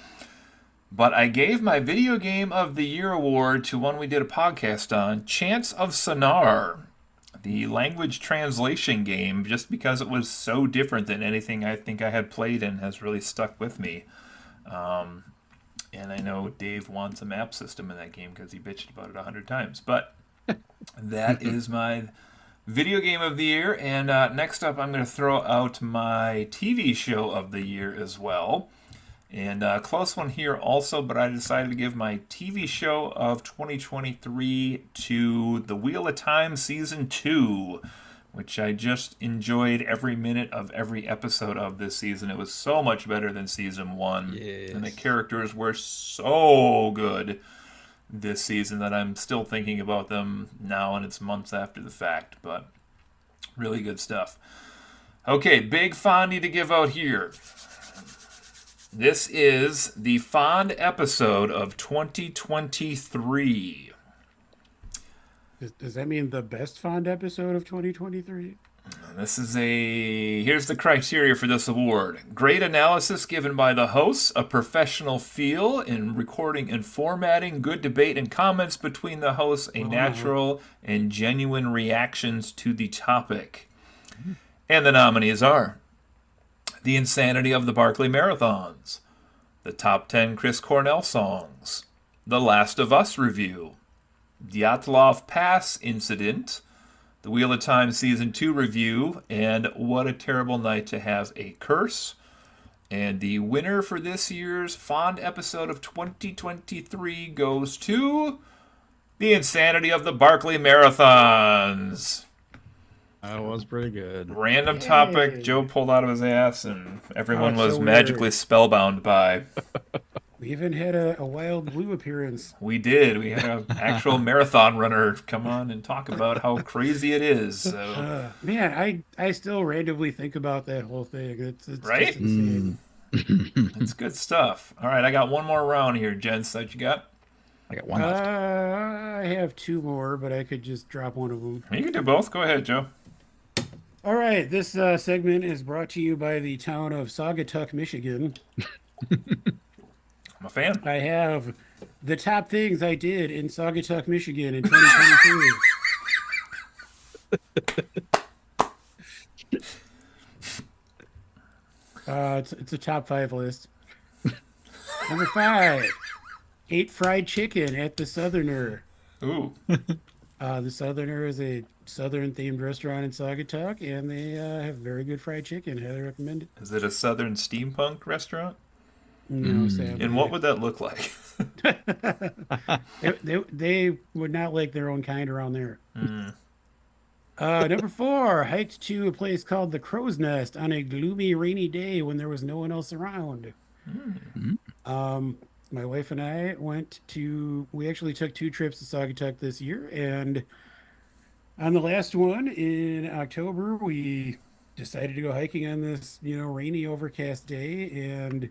But I gave my Video Game of the Year award to one we did a podcast on, Chance of Sonar, the language translation game, just because it was so different than anything I think I had played and has really stuck with me. And I know Dave wants a map system in that game because he bitched about it 100 times. But that is my Video Game of the Year. And next up, I'm going to throw out my TV show of the year as well. And a close one here also, but I decided to give my TV show of 2023 to The Wheel of Time Season 2, which I just enjoyed every minute of every episode of this season. It was so much better than Season 1. Yes. And the characters were so good this season that I'm still thinking about them now, and it's months after the fact, but really good stuff. Okay, big Fondy to give out here. This is the Fond episode of 2023. Does that mean the best Fond episode of 2023? Here's the criteria for this award. Great analysis given by the hosts, a professional feel in recording and formatting, good debate and comments between the hosts, a natural and genuine reactions to the topic. And the nominees are The Insanity of the Barkley Marathons, the Top 10 Chris Cornell Songs, The Last of Us Review, Dyatlov Pass Incident, The Wheel of Time Season 2 Review, and What a Terrible Night to Have a Curse. And the winner for this year's Fond episode of 2023 goes to The Insanity of the Barkley Marathons. That was pretty good. Random topic Joe pulled out of his ass, and everyone it's was so magically weird. spellbound by. We even had a Wild Blue appearance. We did. We had an actual marathon runner come on and talk about how crazy it is. So. Man, I still randomly think about that whole thing. It's Right? just insane. It's good stuff. All right, I got one more round here, gents. That you got? I got one left. I have two more, but I could just drop one of them. You can do both. Go ahead, Joe. All right, this segment is brought to you by the town of Saugatuck, Michigan. I'm a fan. I have the top things I did in Saugatuck, Michigan in 2023. It's a top 5 list. Number 5, ate fried chicken at the Southerner. Ooh. The Southerner is a Southern-themed restaurant in Saugatuck, and they have very good fried chicken. Highly recommend it. Is it a Southern steampunk restaurant? No, sadly. And what would that look like? They would not like their own kind around there. Number 4, hiked to a place called the Crow's Nest on a gloomy, rainy day when there was no one else around. My wife and I we actually took 2 trips to Saugatuck this year, and on the last one in October, we decided to go hiking on this, rainy, overcast day, and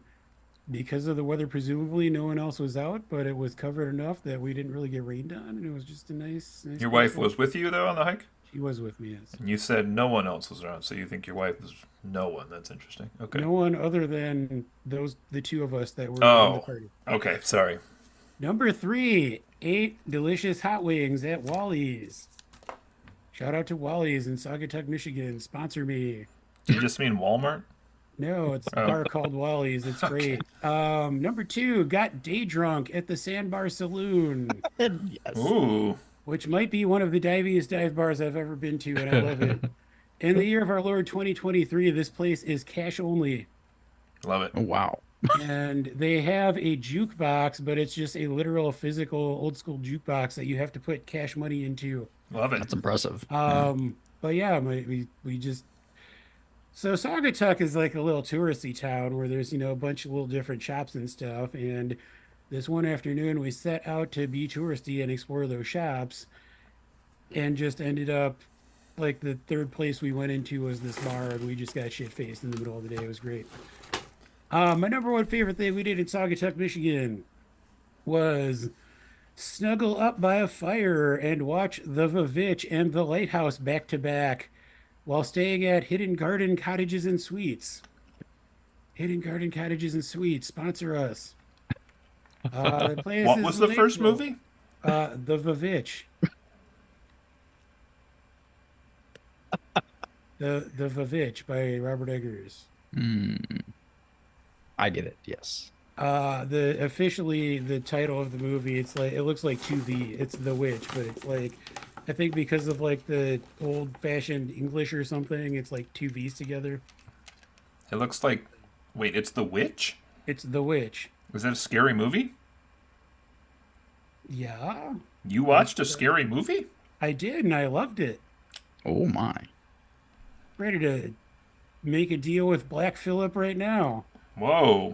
because of the weather, presumably no one else was out, but it was covered enough that we didn't really get rained on, and it was just a nice Your wife was with you, though, on the hike? She was with me, yes. And you said no one else was around, so you think your wife was no one. That's interesting. Okay. No one other than the 2 of us that were in the party. Okay, sorry. Number 3, 8 delicious hot wings at Wally's. Shout out to Wally's in Saugatuck, Michigan. Sponsor me. Do you just mean Walmart? No, it's a bar called Wally's. It's great. Number 2, got day drunk at the Sandbar Saloon, Yes. Ooh. which might be one of the diviest dive bars I've ever been to, and I love it. In the year of our Lord 2023, this place is cash only. Love it. Oh, wow. And they have a jukebox, but it's just a literal physical old school jukebox that you have to put cash money into. Love it. That's impressive. But yeah, we just so Saugatuck is like a little touristy town where there's a bunch of little different shops and stuff. And this one afternoon we set out to be touristy and explore those shops, and just ended up like the 3rd place we went into was this bar, and we just got shit faced in the middle of the day. It was great. My number 1 favorite thing we did in Saugatuck, Michigan was snuggle up by a fire and watch The Vavitch and The Lighthouse back to back while staying at Hidden Garden Cottages and Suites. Hidden Garden Cottages and Suites, sponsor us. The place What is was the first delightful. movie? The Vavitch. The Vavitch by Robert Eggers. I get it. Yes. The title of the movie, it's like, it looks like 2V. It's The Witch, but it's like, I think because of like the old fashioned English or something, it's like 2V's together. It looks like. Wait, it's The Witch? It's The Witch. Was that a scary movie? Yeah, You watched a scary movie? I did, and I loved it. Oh my. Ready to make a deal with Black Phillip right now. Whoa.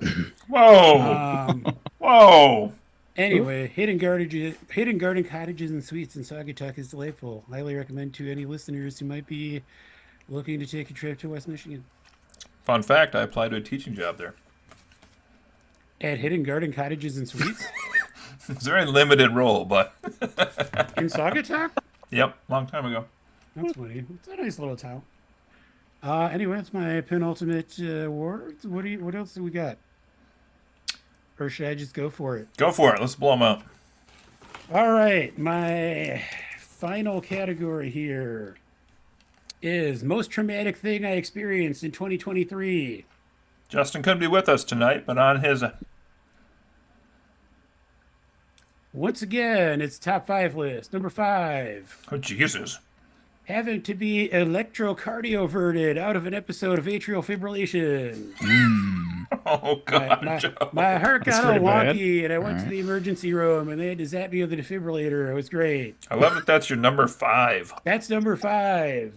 Whoa. Whoa. Anyway, Hidden Garden Cottages and Suites in Saugatuck is delightful. Highly recommend to any listeners who might be looking to take a trip to West Michigan. Fun fact, I applied to a teaching job there. At Hidden Garden Cottages and Suites It's a very limited role, but in Saugatuck? yep, long time ago. That's funny. It's a nice little town. Anyway, that's my penultimate awards. What else do we got? Or should I just go for it? Go for it. Let's blow them out. All right, my final category here is most traumatic thing I experienced in 2023. Justin couldn't be with us tonight, but on his Once again, it's top 5 list. Number 5, oh Jesus. having to be electrocardioverted out of an episode of atrial fibrillation. Oh God, My heart got all pretty bad. wonky, and I went to Alright. the emergency room, and they had to zap me with a defibrillator. It was great. I love that that's your number 5. That's number 5.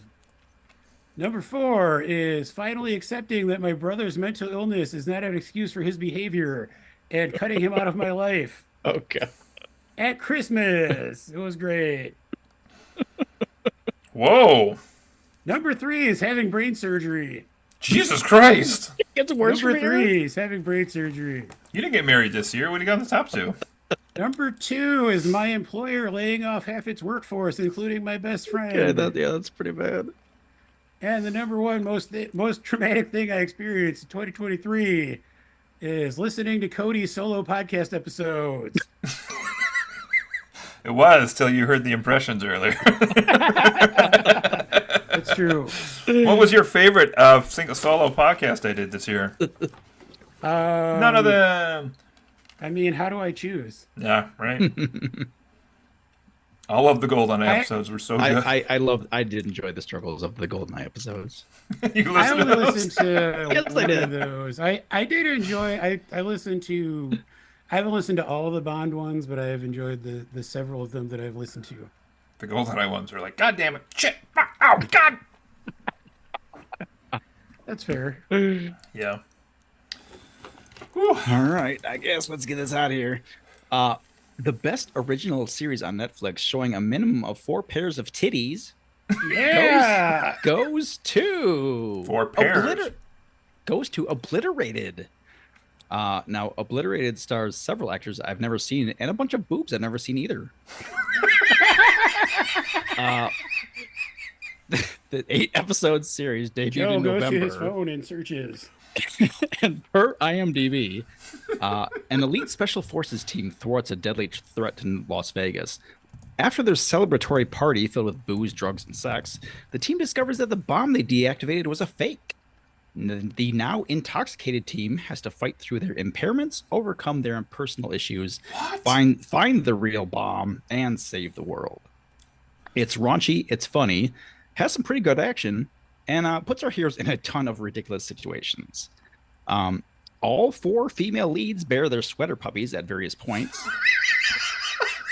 Number 4 is finally accepting that my brother's mental illness is not an excuse for his behavior and cutting him out of my life. Okay. At Christmas. It was great. Whoa. Number 3 is having brain surgery. Jesus Christ. It gets worse Number from here. 3 is having brain surgery. You didn't get married this year. What do you got on the top 2? Number 2 is my employer laying off half its workforce, including my best friend. Yeah, that's pretty bad. And the number 1 most traumatic thing I experienced in 2023 is listening to Cody's solo podcast episodes. It was till you heard the impressions earlier. That's true. What was your favorite single solo podcast I did this year? None of them. I mean, how do I choose? Yeah, right. All of the Goldeneye episodes were so good. I did enjoy the struggles of the Goldeneye episodes. You I listen to only those? listened to Yes, I one did. of those. I did enjoy. I listened to. I haven't listened to all of the Bond ones, but I have enjoyed the several of them that I've listened to. The Goldeneye ones are like, God damn it, shit, fuck, oh, God. That's fair. Yeah. All right, I guess let's get this out of here. The best original series on Netflix showing a minimum of 4 pairs of titties Yeah. goes to 4 pairs. goes to Obliterated. Now, Obliterated stars several actors I've never seen and a bunch of boobs I've never seen either. The 8-episode series debuted Joe in goes to his November. phone and searches. And per IMDb, an elite special forces team thwarts a deadly threat to Las Vegas. After their celebratory party filled with booze, drugs, and sex, the team discovers that the bomb they deactivated was a fake. The now intoxicated team has to fight through their impairments, overcome their personal issues, find the real bomb, and save the world. It's raunchy, it's funny, has some pretty good action, and puts our heroes in a ton of ridiculous situations. All 4 female leads bear their sweater puppies at various points.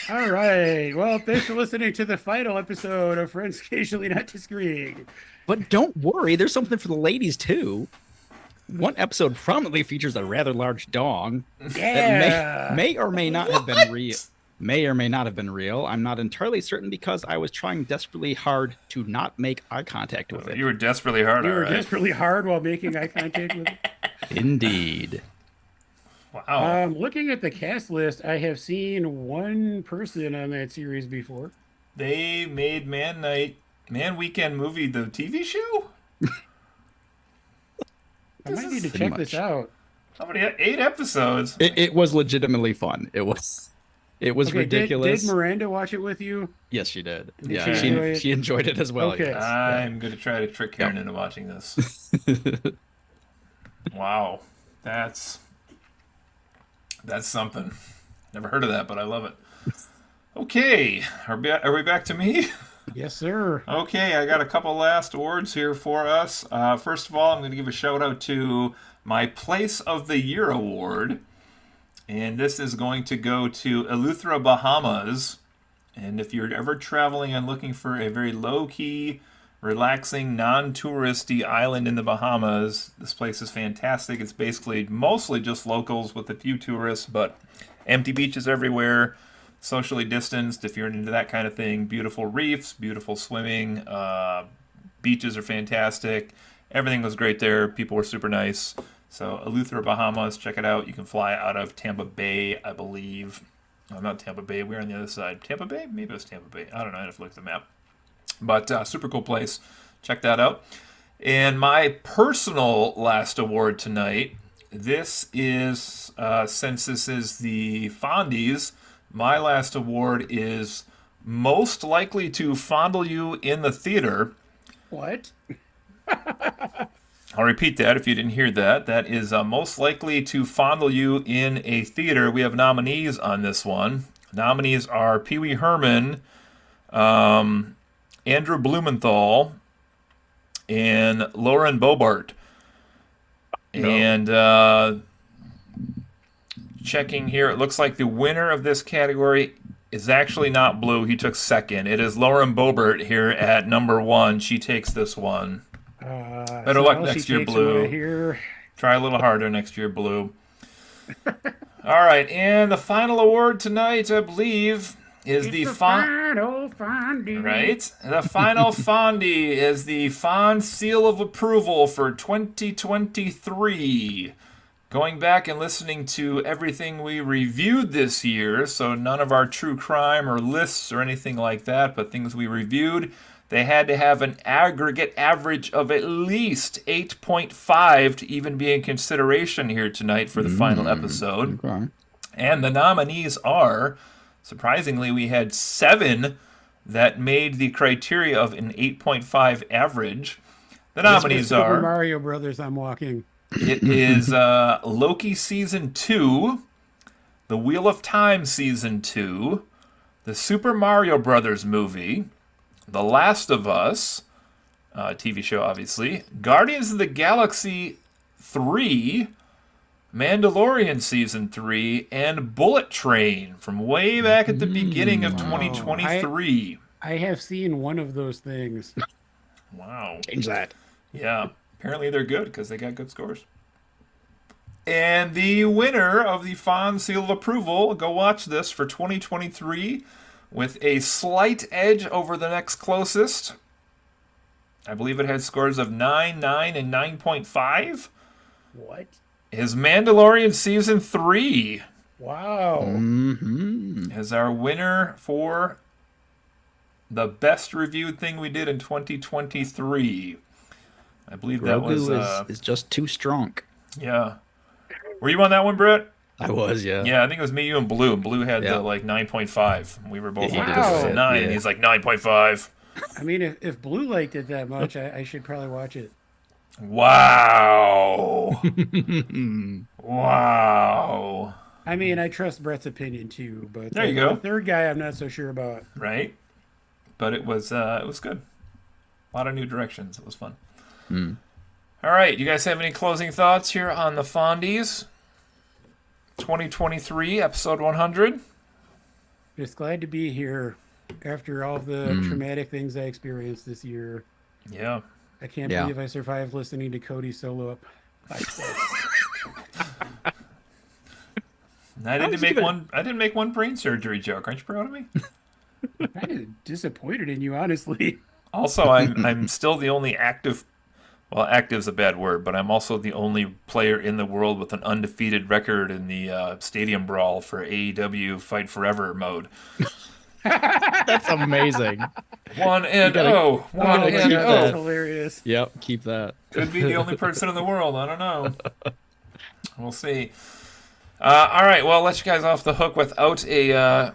All right. Well, thanks for listening to the final episode of Friends Occasionally Not Disagreeing. But don't worry, there's something for the ladies too. One episode prominently features a rather large dong Yeah. that may or may not have been real. May or may not have been real. I'm not entirely certain because I was trying desperately hard to not make eye contact with it. You were desperately hard, You all were right. desperately hard while making eye contact with it. Indeed. Wow. Looking at the cast list, I have seen one person on that series before. They made Man Knight Man Weekend Movie, the TV show? I might need to Pretty check this much. out. How many? 8 episodes. It was legitimately fun. It was Okay, ridiculous. did Miranda watch it with you? Yes, she did. Did Yeah, she enjoy it? she enjoyed it as well. Okay. Yes. I'm going to try to trick Karen into watching this. Wow. That's something. Never heard of that, but I love it. Okay. Are we back to me? Yes, sir. Okay, I got a couple last awards here for us. First of all, I'm going to give a shout out to my Place of the Year award. And this is going to go to Eleuthera, Bahamas. And if you're ever traveling and looking for a very low-key, relaxing, non-touristy island in the Bahamas, this place is fantastic. It's basically mostly just locals with a few tourists, but empty beaches everywhere, socially distanced if you're into that kind of thing. Beautiful reefs, beautiful swimming, beaches are fantastic. Everything was great there. People were super nice. So Eleuthera, Bahamas, check it out. You can fly out of Tampa Bay, I believe. Oh, not Tampa Bay. We're on the other side. Tampa Bay? Maybe it was Tampa Bay. I don't know. I have to look at the map. But super cool place. Check that out. And my personal last award tonight, this is, since this is the Fondies, my last award is most likely to fondle you in the theater. What? I'll repeat that if you didn't hear that. That is most likely to fondle you in a theater. We have nominees on this one. Nominees are Pee Wee Herman, Andrew Blumenthal, and Lauren Bobart. No. And checking here, it looks like the winner of this category is actually not Blue. He took second. It is Lauren Bobart here at number 1. She takes this one. Better luck next year, Blue. Try a little harder next year, Blue. All right, and the final award tonight, I believe, is the final Fondie. Right, the final Fondie is the Fond Seal of Approval for 2023. Going back and listening to everything we reviewed this year, so none of our true crime or lists or anything like that, but things we reviewed. They had to have an aggregate average of at least 8.5 to even be in consideration here tonight for the final episode. Okay. And the nominees are, surprisingly, we had 7 that made the criteria of an 8.5 average. The nominees Super are... Mario Brothers, I'm walking. It is Loki Season 2, The Wheel of Time Season 2, the Super Mario Brothers movie, The Last of Us, TV show obviously, Guardians of the Galaxy 3, Mandalorian Season 3, and Bullet Train from way back at the beginning of 2023. I have seen one of those things. Wow. Change that. Yeah, apparently they're good because they got good scores. And the winner of the Fond Seal of Approval, go watch this, for 2023 with a slight edge over the next closest. I believe it had scores of 9, 9, and 9.5. What? Is Mandalorian Season 3 Wow. as our winner for the best reviewed thing we did in 2023. I believe that was... Grogu is just too strong. Yeah. Were you on that one, Brett? I was, yeah. Yeah, I think it was me, you, and Blue. Blue had the, 9.5. We were both Yeah, like, he this did. is a 9, and Yeah. he's like, 9.5. I mean, if Blue liked it that much, I should probably watch it. Wow. Wow. I mean, I trust Brett's opinion too, but There you go. the third guy I'm not so sure about. Right? But it was good. A lot of new directions. It was fun. All right, you guys have any closing thoughts here on the Fondies? 2023, episode 100? Just glad to be here after all the traumatic things I experienced this year. Yeah. I can't Yeah. believe I survived listening to Cody solo up. I didn't make one brain surgery joke. Aren't you proud of me? I'm kind of disappointed in you, honestly. Also, I'm still the only active. Well, active's a bad word, but I'm also the only player in the world with an undefeated record in the Stadium Brawl for AEW Fight Forever mode. That's amazing. 1-0. gotta- 1-0. That's hilarious. Yep, keep that. Could be the only person in the world. I don't know. We'll see. All right. Well, I'll let you guys off the hook without a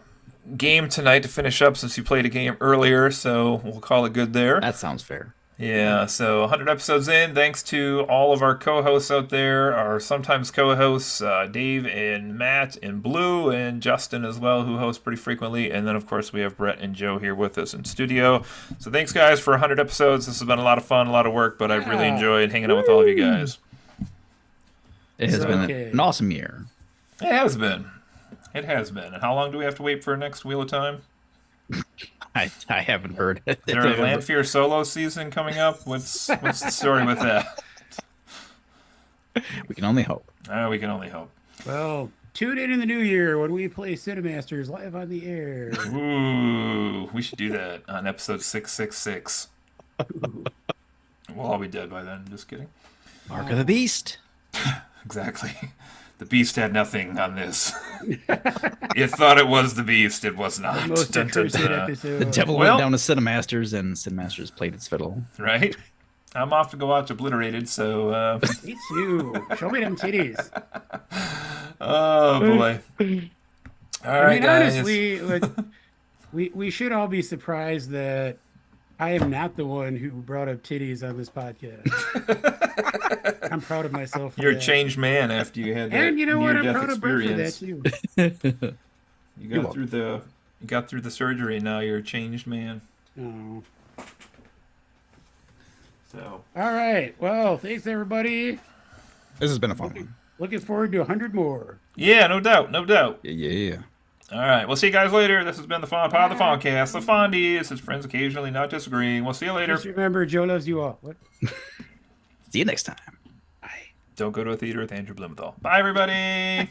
game tonight to finish up since you played a game earlier. So we'll call it good there. That sounds fair. Yeah, so 100 episodes in. Thanks to all of our co-hosts out there, our sometimes co-hosts, Dave and Matt and Blue and Justin as well, who host pretty frequently. And then, of course, we have Brett and Joe here with us in studio. So thanks, guys, for 100 episodes. This has been a lot of fun, a lot of work, but I've really enjoyed hanging out with all of you guys. It has been Okay. an awesome year. It has been. It has been. And how long do we have to wait for next Wheel of Time? I haven't heard it. Is there a Landfear solo season coming up? What's the story with that? We can only hope. We can only hope. Well, tune in the new year when we play Cinemasters live on the air. Ooh, we should do that on episode 666. We'll all be dead by then. Just kidding. Mark of the Beast. Exactly. The Beast had nothing on this. You thought it was the Beast. It was not. Most Dun, dun, accursed dun. episode. The devil Well- went down to Cinemasters, and Cinemasters played its fiddle. Right? I'm off to go watch Obliterated, so... Me too. Show me them titties. Oh, boy. All I right, mean, guys. honestly, like, we should all be surprised that I am not the one who brought up titties on this podcast. I'm proud of myself for You're a that. changed man after you had that And you know what? I'm near-death proud of Brett for that experience. too. You got through the surgery, and now you're a changed man. Oh. So All right. Well, thanks everybody. This has been a fun one. Looking forward to 100 more. yeah, no doubt, no doubt. Yeah. All right, we'll see you guys later. This has been the FONDpod, the Foncast, the Fondies. His friends occasionally not disagreeing. We'll see you later. Just remember, Joe loves you all. What? See you next time. Don't go to a theater with Andrew Blumenthal. Bye, everybody.